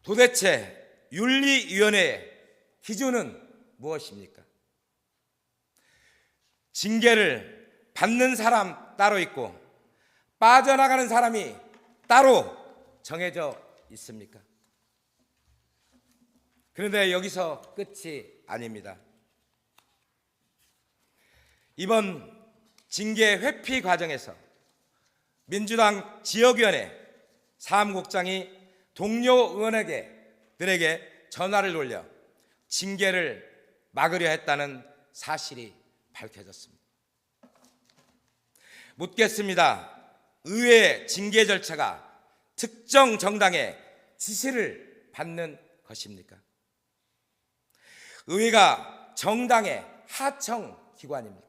도대체 윤리위원회의 기준은 무엇입니까? 징계를 받는 사람 따로 있고 빠져나가는 사람이 따로 정해져 있습니까? 그런데 여기서 끝이 아닙니다. 이번 징계 회피 과정에서 민주당 지역위원회 사무국장이 동료 의원들에게 전화를 돌려 징계를 막으려 했다는 사실이 밝혀졌습니다. 묻겠습니다. 의회 징계 절차가 특정 정당의 지시를 받는 것입니까? 의회가 정당의 하청 기관입니까?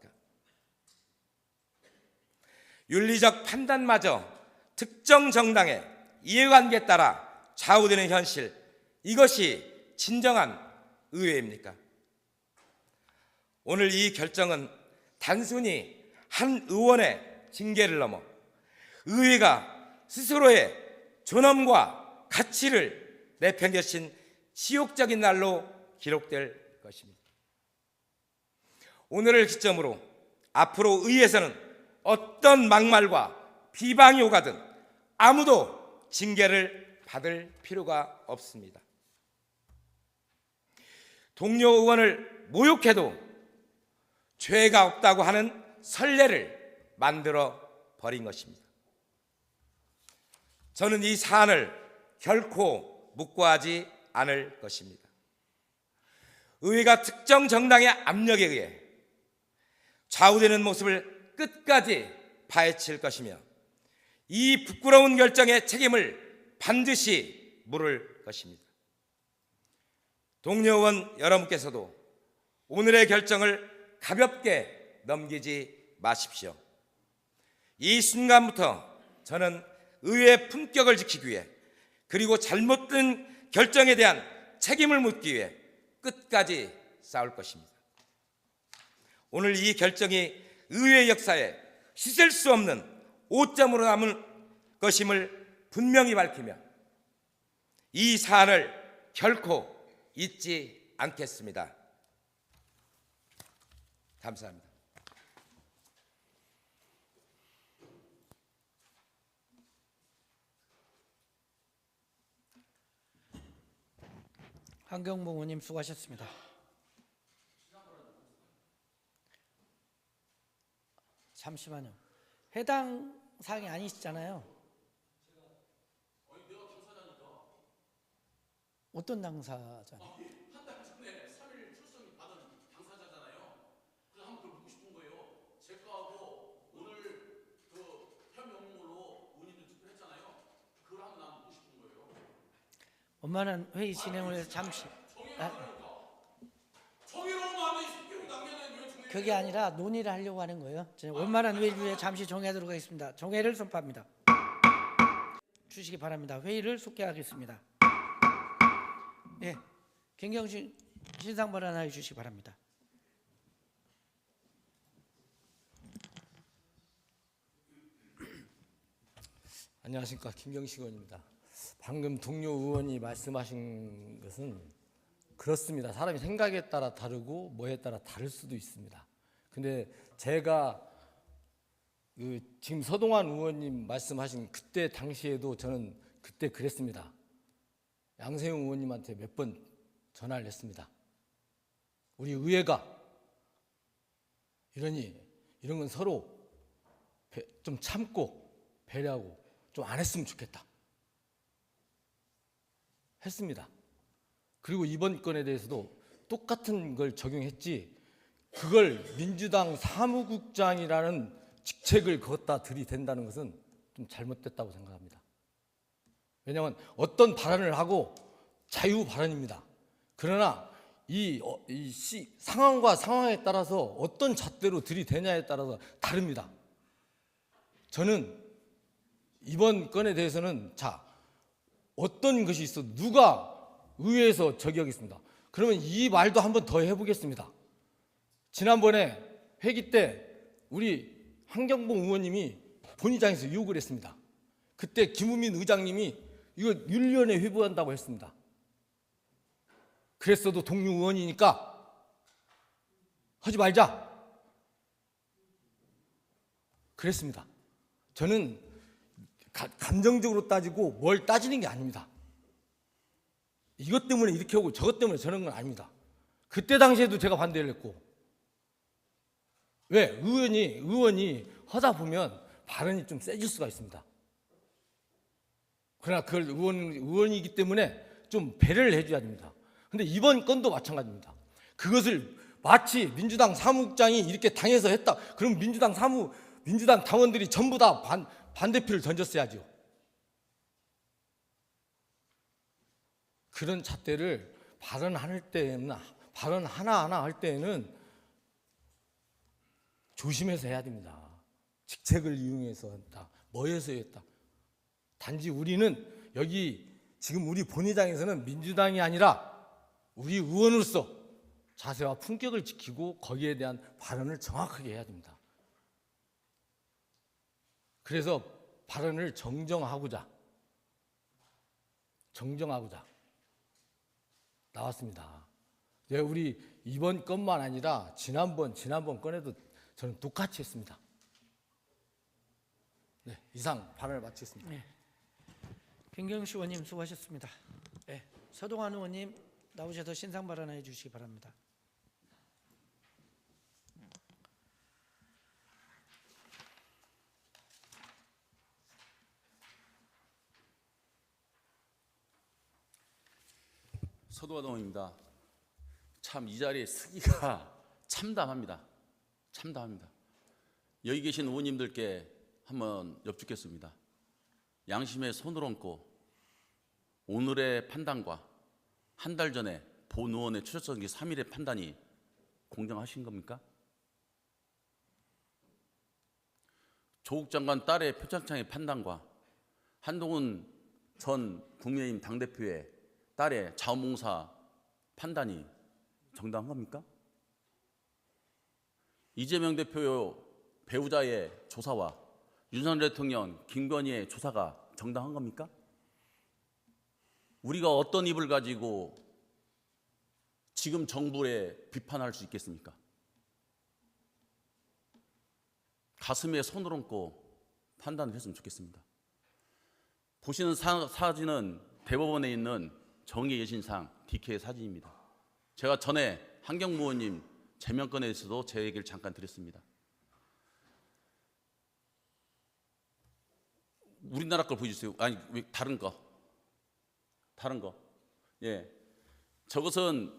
윤리적 판단마저 특정 정당의 이해관계에 따라 좌우되는 현실, 이것이 진정한 의회입니까? 오늘 이 결정은 단순히 한 의원의 징계를 넘어 의회가 스스로의 존엄과 가치를 내팽개친 치욕적인 날로 기록될 것입니다. 오늘을 기점으로 앞으로 의회에서는 어떤 막말과 비방이 오가든 아무도 징계를 받을 필요가 없습니다. 동료 의원을 모욕해도 죄가 없다고 하는 선례를 만들어 버린 것입니다. 저는 이 사안을 결코 묵고하지 않을 것입니다. 의회가 특정 정당의 압력에 의해 좌우되는 모습을 끝까지 파헤칠 것이며 이 부끄러운 결정의 책임을 반드시 물을 것입니다. 동료 의원 여러분께서도 오늘의 결정을 가볍게 넘기지 마십시오. 이 순간부터 저는 의회의 품격을 지키기 위해 그리고 잘못된 결정에 대한 책임을 묻기 위해 끝까지 싸울 것입니다. 오늘 이 결정이 의회 역사에 씻을 수 없는 오점으로 남을 것임을 분명히 밝히며 이 사안을 결코 잊지 않겠습니다. 감사합니다. 한경봉 의원님 수고하셨습니다. 잠시만요. 해당 사항이 아니시잖아요. 어떤 당사자? 한 달 전에 3일 출석이 받은 당사자잖아요. 그래서 한번 그걸 묻고 싶은 거예요. 제 거하고 오늘 그 혐의업무로 의원님들 투표했잖아요. 그걸 한번 나는 묻고 싶은 거예요. 원만한 회의 진행을 위해서 잠시. 정의로운 마음에 있을게요. 당연히 왜 정의? 그게 아니라 논의를 하려고 하는 거예요. 원만한 회의를 위해 잠시 정회하도록 하겠습니다. 정회를 선포합니다. 주시기 바랍니다. 회의를 속개하겠습니다. 예, 김경신 신상 발언하여 주시기 바랍니다. 안녕하십니까, 김경식 의원입니다. 방금 동료 의원이 말씀하신 것은 그렇습니다. 사람이 생각에 따라 다르고 뭐에 따라 다를 수도 있습니다. 근데 제가 지금 서동환 의원님 말씀하신 그때 당시에도 저는 그때 그랬습니다. 양세형 의원님한테 몇 번 전화를 했습니다. 우리 의회가 이런 건 서로 좀 참고 배려하고 좀 안 했으면 좋겠다 했습니다. 그리고 이번 건에 대해서도 똑같은 걸 적용했지, 그걸 민주당 사무국장이라는 직책을 걷다 들이댄다는 것은 좀 잘못됐다고 생각합니다. 왜냐하면 어떤 발언을 하고 자유 발언입니다. 그러나 이 상황과 상황에 따라서 어떤 잣대로 들이대냐에 따라서 다릅니다. 저는 이번 건에 대해서는 어떤 것이 있어 누가 의회에서 저기하겠습니다. 그러면 이 말도 한번 더 해보겠습니다. 지난번에 회기 때 우리 한경봉 의원님이 본의장에서 욕을 했습니다. 그때 김우민 의장님이 이거 윤리위원회 회부한다고 했습니다. 그랬어도 동료 의원이니까 하지 말자 그랬습니다. 저는 감정적으로 따지고 뭘 따지는 게 아닙니다. 이것 때문에 이렇게 하고 저것 때문에 저런 건 아닙니다. 그때 당시에도 제가 반대를 했고. 왜? 의원이 하다 보면 발언이 좀 세질 수가 있습니다. 그러나 그걸 의원이기 때문에 좀 배려를 해줘야 됩니다. 근데 이번 건도 마찬가지입니다. 그것을 마치 민주당 사무국장이 이렇게 당해서 했다. 그럼 민주당 당원들이 전부 다 반대표를 던졌어야죠. 그런 잣대를 발언 하나하나 할 때는 조심해서 해야 됩니다. 직책을 이용해서 했다. 뭐해서 했다. 단지 우리는 여기 지금 우리 본회의장에서는 민주당이 아니라 우리 의원으로서 자세와 품격을 지키고 거기에 대한 발언을 정확하게 해야 됩니다. 그래서 발언을 정정하고자 나왔습니다. 우리 이번 건만 아니라 지난번 건에도 저는 똑같이 했습니다. 네, 이상 발언을 마치겠습니다. 네. 김경식 의원님 수고하셨습니다. 네, 서동환 의원님 나오셔서 신상 발언해 주시기 바랍니다. 서동환 의원입니다. 참 이 자리에 서기가 참담합니다. 여기 계신 의원님들께 한번 여쭙겠습니다. 양심에 손을 얹고 오늘의 판단과 한 달 전에 본 의원의 추천기 3일의 판단이 공정하신 겁니까? 조국 장관 딸의 표창장의 판단과 한동훈 전 국민의힘 당대표의 딸의 자원봉사 판단이 정당한 겁니까? 이재명 대표의 배우자의 조사와 윤석열 대통령 김건희의 조사가 정당한 겁니까? 우리가 어떤 입을 가지고 지금 정부에 비판할 수 있겠습니까? 가슴에 손을 얹고 판단을 했으면 좋겠습니다. 보시는 사진은 대법원에 있는 정의의 여신상 DK의 사진입니다. 제가 전에 한경무 의원님 제명권에서도 제 얘기를 잠깐 드렸습니다. 우리나라 걸 보여주세요. 아니, 다른 거. 예, 저것은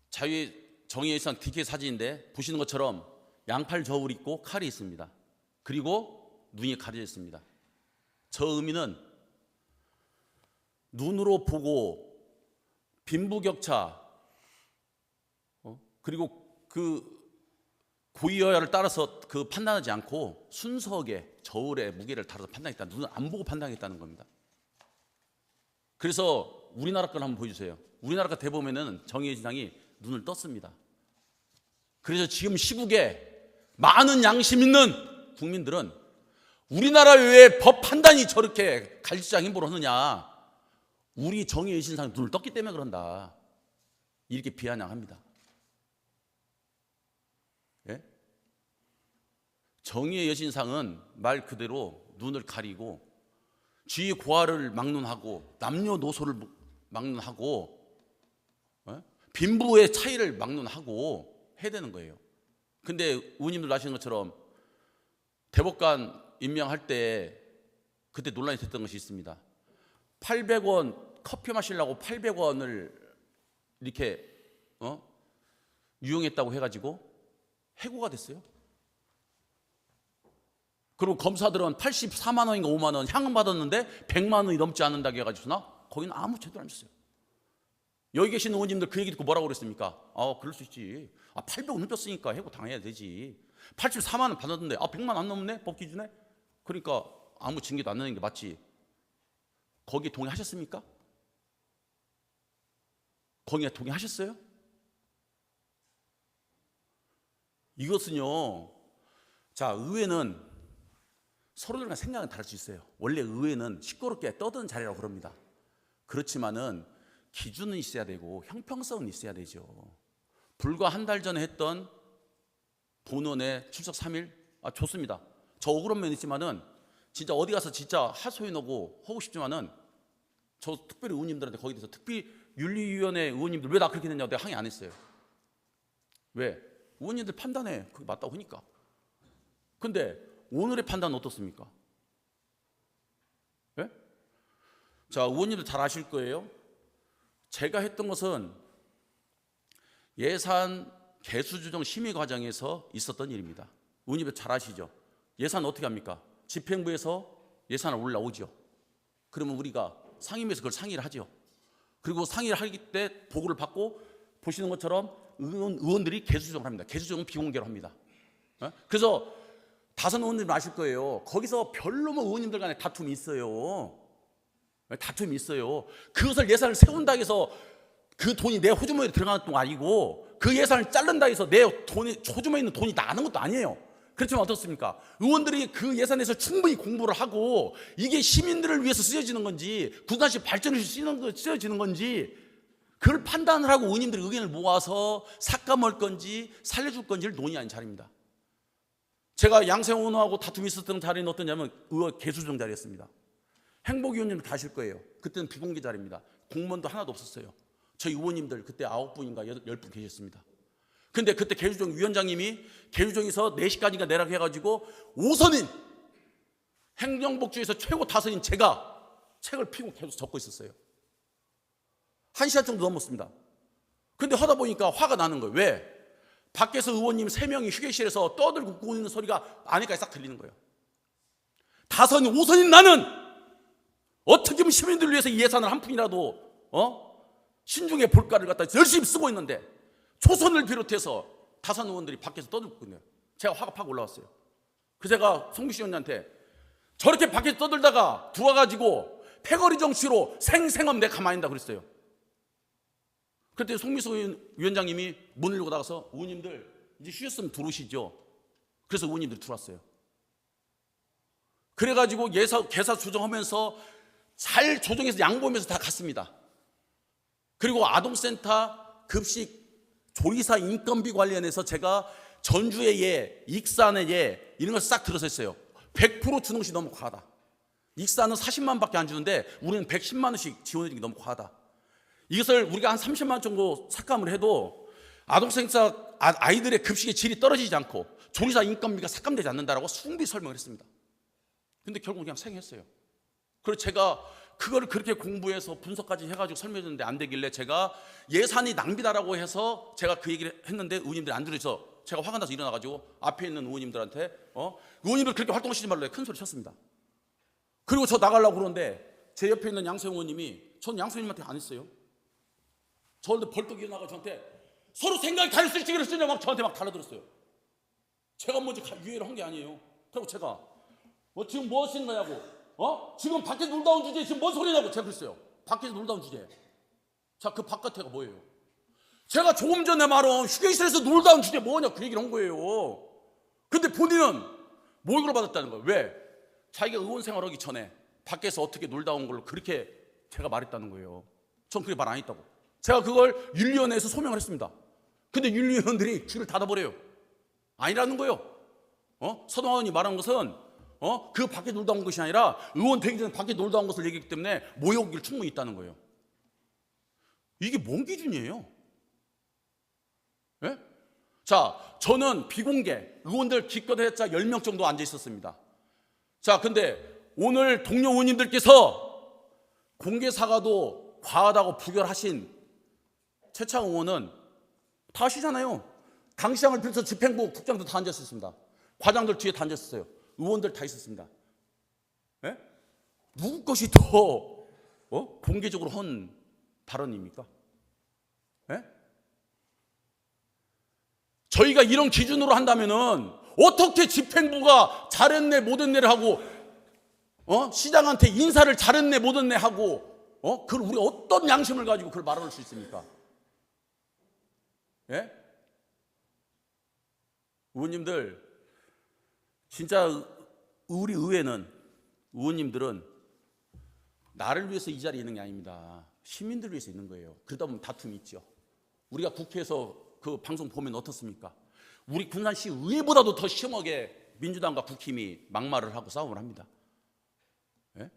정의의 여신상 DK 사진인데 보시는 것처럼 양팔 저울 있고 칼이 있습니다. 그리고 눈이 가려져 있습니다. 저 의미는 눈으로 보고 빈부격차 그리고 그 고의여야를 따라서 그 판단하지 않고 순수하게 저울의 무게를 따라서 판단했다. 눈을 안 보고 판단했다는 겁니다. 그래서 우리나라 걸 한번 보여주세요. 우리나라 거 대법원에는 정의의 신상이 눈을 떴습니다. 그래서 지금 시국에 많은 양심 있는 국민들은 우리나라 왜 법 판단이 저렇게 갈지장 힘으로 하느냐, 우리 정의의 신상이 눈을 떴기 때문에 그런다, 이렇게 비아냥합니다. 예? 정의의 여신상은 말 그대로 눈을 가리고 쥐 고아를 막론하고 남녀노소를 막론하고 빈부의 차이를 막론하고 해야 되는 거예요. 근데 의원님들 아시는 것처럼 대법관 임명할 때 그때 논란이 됐던 것이 있습니다. 800원 커피 마시려고 800원을 이렇게 유용했다고 해가지고 해고가 됐어요. 그리고 검사들은 84만 원인가 5만 원 향응 받았는데 100만 원이 넘지 않는다고 해가지고나 거기는 아무 죄도 안 졌어요. 여기 계신 의원님들 그 얘기 듣고 뭐라고 그랬습니까? 그럴 수 있지. 800원 넘겼으니까 해고 당해야 되지. 84만 원 받았는데 100만 원 안 넘네 법 기준에. 그러니까 아무 징계도 안 내는 게 맞지. 거기에 동의하셨습니까? 거기에 동의하셨어요? 이것은요, 자, 의회는 서로들과 생각은 다를 수 있어요. 원래 의회는 시끄럽게 떠드는 자리라고 그럽니다. 그렇지만은 기준은 있어야 되고 형평성은 있어야 되죠. 불과 한 달 전에 했던 본원의 출석 3일 좋습니다. 저 억울한 면 있지만은 진짜 어디 가서 진짜 하소연하고 하고 싶지만은 저 특별히 의원님들한테 거기에 대해서 특히 윤리위원회 의원님들 왜 나 그렇게 됐냐고 내가 항의 안 했어요. 왜? 의원님들 판단해. 그게 맞다고 하니까. 근데 오늘의 판단은 어떻습니까? 예? 자, 의원님들 잘 아실 거예요. 제가 했던 것은 예산 개수조정 심의 과정에서 있었던 일입니다. 의원님들 잘 아시죠? 예산 어떻게 합니까? 집행부에서 예산을 올라오죠. 그러면 우리가 상임위에서 그걸 상의를 하죠. 그리고 상의를 할 때 보고를 받고 보시는 것처럼 의원들이 개수조정을 합니다. 개수조정은 비공개로 합니다. 그래서 다선 의원님 아실 거예요. 거기서 별로 뭐 의원님들 간에 다툼이 있어요. 다툼이 있어요. 그것을 예산을 세운다 해서 그 돈이 내 호주머니에 들어가는 것도 아니고 그 예산을 자른다 해서 내 돈이 호주머니에 있는 돈이 나는 것도 아니에요. 그렇지만 어떻습니까? 의원들이 그 예산에서 충분히 공부를 하고 이게 시민들을 위해서 쓰여지는 건지 군산시 발전을 위해서 쓰여지는 건지 그걸 판단을 하고 의원님들의 의견을 모아서 삭감할 건지 살려줄 건지를 논의하는 자리입니다. 제가 양세형 의원하고 다툼이 있었던 자리는 어떠냐면 의원 개수조정 자리였습니다. 행복위원님도 다 아실 거예요. 그때는 비공개 자리입니다. 공무원도 하나도 없었어요. 저희 의원님들 그때 9분인가 10분 계셨습니다. 근데 그때 개수조정 위원장님이 개수조정에서 4시까지가 내라고 해가지고 5선인 행정복지에서 최고 다선인 제가 책을 피고 계속 적고 있었어요. 1시간 정도 넘었습니다. 근데 하다 보니까 화가 나는 거예요. 왜? 밖에서 의원님 3명이 휴게실에서 떠들고 웃고 있는 소리가 안에까지 싹 들리는 거예요. 다선인 5선인 나는 어떻게 하면 시민들을 위해서 이 예산을 한 푼이라도 신중에 볼까를 갖다 열심히 쓰고 있는데 초선을 비롯해서 다선 의원들이 밖에서 떠들고 있네요. 제가 화가 팍 올라왔어요. 그래서 제가 송미시 의원한테 저렇게 밖에서 떠들다가 들어와가지고 패거리 정치로 생생하면 내가 가만히 있다 그랬어요. 그때 송미수 위원장님이 문을 열고 나가서 의원님들 이제 쉬었으면 들어오시죠. 그래서 의원님들이 들어왔어요. 그래가지고 계산 조정하면서 잘 조정해서 양보하면서 다 갔습니다. 그리고 아동센터 급식 조리사 인건비 관련해서 제가 전주의 예, 익산의 예 이런 걸 싹 들어섰어요. 100% 주는 것이 너무 과하다. 익산은 40만 밖에 안 주는데 우리는 110만 원씩 지원해 주는 게 너무 과하다. 이것을 우리가 한 30만 원 정도 삭감을 해도 아동센터 아이들의 급식의 질이 떨어지지 않고 조리사 인건비가 삭감되지 않는다라고 숭비 설명을 했습니다. 근데 결국 그냥 생했어요. 그래서 제가 그거를 그렇게 공부해서 분석까지 해가지고 설명했는데 안 되길래 제가 예산이 낭비다라고 해서 제가 그 얘기를 했는데 의원님들이 안 들어서 제가 화가 나서 일어나가지고 앞에 있는 의원님들한테 의원님들 그렇게 활동하시지 말라 큰 소리 쳤습니다. 그리고 저 나가려고 그러는데 제 옆에 있는 양세형 의원님이 전 양세형 의원님한테 안 했어요. 저한테 벌떡 일어나가 저한테 서로 생각이 다를 수 있지 그랬으냐 막 저한테 막 달라들었어요. 제가 먼저 유예를 한 게 아니에요. 그리고 제가 지금 뭐 하시는 거냐고 지금 밖에서 놀다 온 주제에 지금 뭔 소리냐고 제가 그랬어요. 밖에서 놀다 온 주제. 자, 그 바깥에가 뭐예요? 제가 조금 전에 말한 휴게실에서 놀다 온 주제 뭐냐 그 얘기를 한 거예요. 근데 본인은 모욕을 받았다는 거예요. 왜? 자기가 의원 생활하기 전에 밖에서 어떻게 놀다 온 걸 그렇게 제가 말했다는 거예요. 전 그렇게 말 안 했다고. 제가 그걸 윤리위원회에서 소명을 했습니다. 근데 윤리위원들이 귀를 닫아버려요. 아니라는 거예요. 서동환 의원이 말한 것은 그 밖에 놀다 온 것이 아니라 의원 되기 전에 밖에 놀다 온 것을 얘기했기 때문에 모욕이 충분히 있다는 거예요. 이게 뭔 기준이에요? 예? 자, 저는 비공개 의원들 기껏 해봤자 10명 정도 앉아 있었습니다. 자, 근데 오늘 동료 의원님들께서 공개 사과도 과하다고 부결하신 최창 의원은 다 아시잖아요. 강시장을 비롯해서 집행부 국장도 다 앉았었습니다. 과장들 뒤에 다 앉았었어요. 의원들 다 있었습니다. 예? 누구 것이 더 공개적으로 한 발언입니까? 예? 저희가 이런 기준으로 한다면은 어떻게 집행부가 잘했네 못했네를 하고 시장한테 인사를 잘했네 못했네 하고 그걸 우리가 어떤 양심을 가지고 그걸 말할 수 있습니까? 예? 의원님들 진짜 우리 의회는 의원님들은 나를 위해서 이 자리에 있는 게 아닙니다. 시민들을 위해서 있는 거예요. 그러다 보면 다툼이 있죠. 우리가 국회에서 그 방송 보면 어떻습니까? 우리 군산시 의회보다도 더 심하게 민주당과 국힘이 막말을 하고 싸움을 합니다. 예?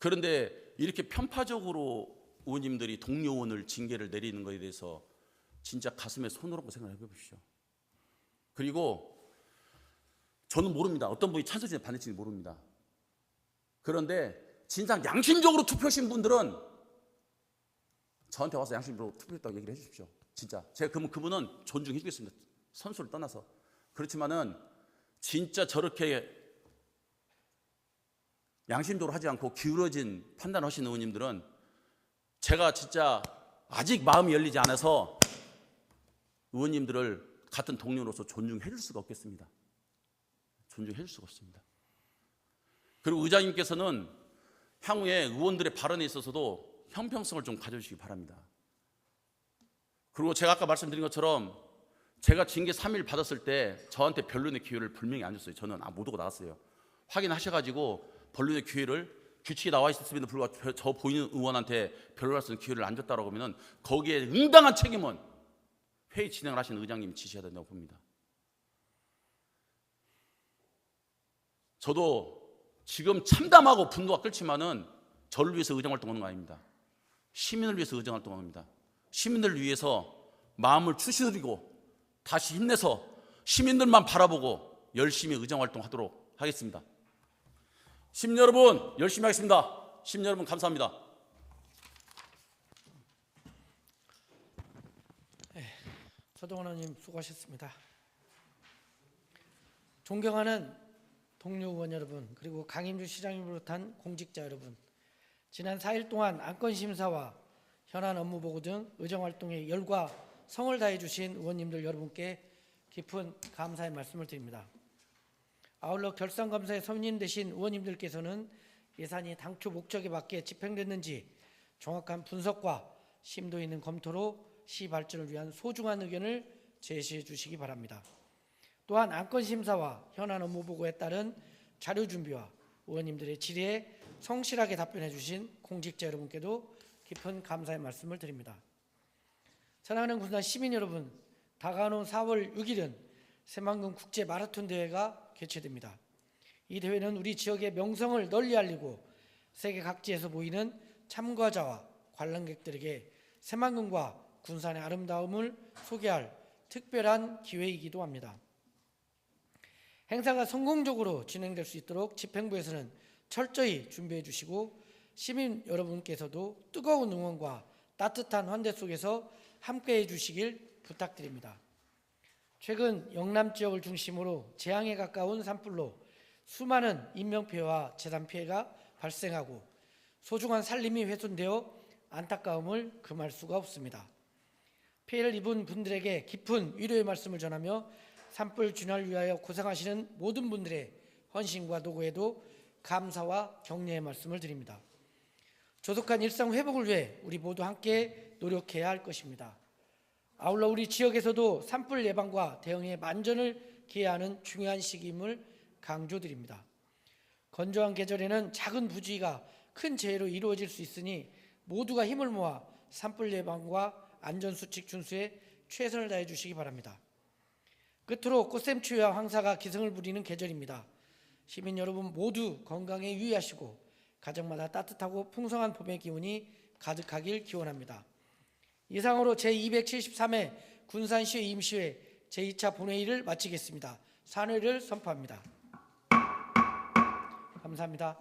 그런데 이렇게 편파적으로 의원님들이 동료 의원을 징계를 내리는 것에 대해서 진짜 가슴에 손을 얹고 생각해 보십시오. 그리고 저는 모릅니다. 어떤 분이 찬성인지 반대인지 모릅니다. 그런데 진짜 양심적으로 투표하신 분들은 저한테 와서 양심적으로 투표했다고 얘기를 해 주십시오. 진짜 제가 그러면 그분은 존중해 주겠습니다. 선수를 떠나서. 그렇지만은 진짜 저렇게 양심적으로 하지 않고 기울어진 판단을 하시는 의원님들은 제가 진짜 아직 마음이 열리지 않아서 의원님들을 같은 동료로서 존중해 줄 수가 없겠습니다. 존중해 줄 수가 없습니다. 그리고 의장님께서는 향후에 의원들의 발언에 있어서도 형평성을 좀 가져주시기 바랍니다. 그리고 제가 아까 말씀드린 것처럼 제가 징계 3일 받았을 때 저한테 변론의 기회를 분명히 안 줬어요. 저는 못 오고 나갔어요. 확인하셔가지고 변론의 기회를 규칙이 나와 있었음에도 불구하고 저 보이는 의원한테 변론할 수 있는 기회를 안 줬다고 하면 거기에 응당한 책임은 회의 진행을 하시는 의장님이 지시해야 된다고 봅니다. 저도 지금 참담하고 분노가 끓지만은 저를 위해서 의정 활동하는 거 아닙니다. 시민을 위해서 의정 활동합니다. 시민들을 위해서 마음을 추스리고 다시 힘내서 시민들만 바라보고 열심히 의정 활동하도록 하겠습니다. 시민 여러분 열심히 하겠습니다. 시민 여러분 감사합니다. 서동원 의원님 수고하셨습니다. 존경하는 동료 의원 여러분, 그리고 강임주 시장님을 비롯한 공직자 여러분, 지난 4일 동안 안건심사와 현안 업무보고 등 의정활동에 열과 성을 다해 주신 의원님들 여러분께 깊은 감사의 말씀을 드립니다. 아울러 결산검사에 선임되신 의원님들께서는 예산이 당초 목적에 맞게 집행됐는지 정확한 분석과 심도 있는 검토로 시 발전을 위한 소중한 의견을 제시해 주시기 바랍니다. 또한 안건심사와 현안 업무보고에 따른 자료 준비와 의원님들의 질의에 성실하게 답변해 주신 공직자 여러분께도 깊은 감사의 말씀을 드립니다. 사랑하는 군산 시민 여러분, 다가오는 4월 6일은 새만금 국제 마라톤 대회가 개최됩니다. 이 대회는 우리 지역의 명성을 널리 알리고 세계 각지에서 모이는 참가자와 관람객들에게 새만금과 군산의 아름다움을 소개할 특별한 기회이기도 합니다. 행사가 성공적으로 진행될 수 있도록 집행부에서는 철저히 준비해 주시고 시민 여러분께서도 뜨거운 응원과 따뜻한 환대 속에서 함께해 주시길 부탁드립니다. 최근 영남 지역을 중심으로 재앙에 가까운 산불로 수많은 인명피해와 재산피해가 발생하고 소중한 살림이 훼손되어 안타까움을 금할 수가 없습니다. 피해를 입은 분들에게 깊은 위로의 말씀을 전하며 산불 진화를 위하여 고생하시는 모든 분들의 헌신과 노고에도 감사와 격려의 말씀을 드립니다. 조속한 일상 회복을 위해 우리 모두 함께 노력해야 할 것입니다. 아울러 우리 지역에서도 산불 예방과 대응에 만전을 기해야 하는 중요한 시기임을 강조드립니다. 건조한 계절에는 작은 부주의가 큰 재해로 이루어질 수 있으니 모두가 힘을 모아 산불 예방과 안전수칙 준수에 최선을 다해 주시기 바랍니다. 끝으로 꽃샘추위와 황사가 기승을 부리는 계절입니다. 시민 여러분 모두 건강에 유의하시고 가정마다 따뜻하고 풍성한 봄의 기운이 가득하길 기원합니다. 이상으로 제273회 군산시회 임시회 제2차 본회의를 마치겠습니다. 산회를 선포합니다. 감사합니다.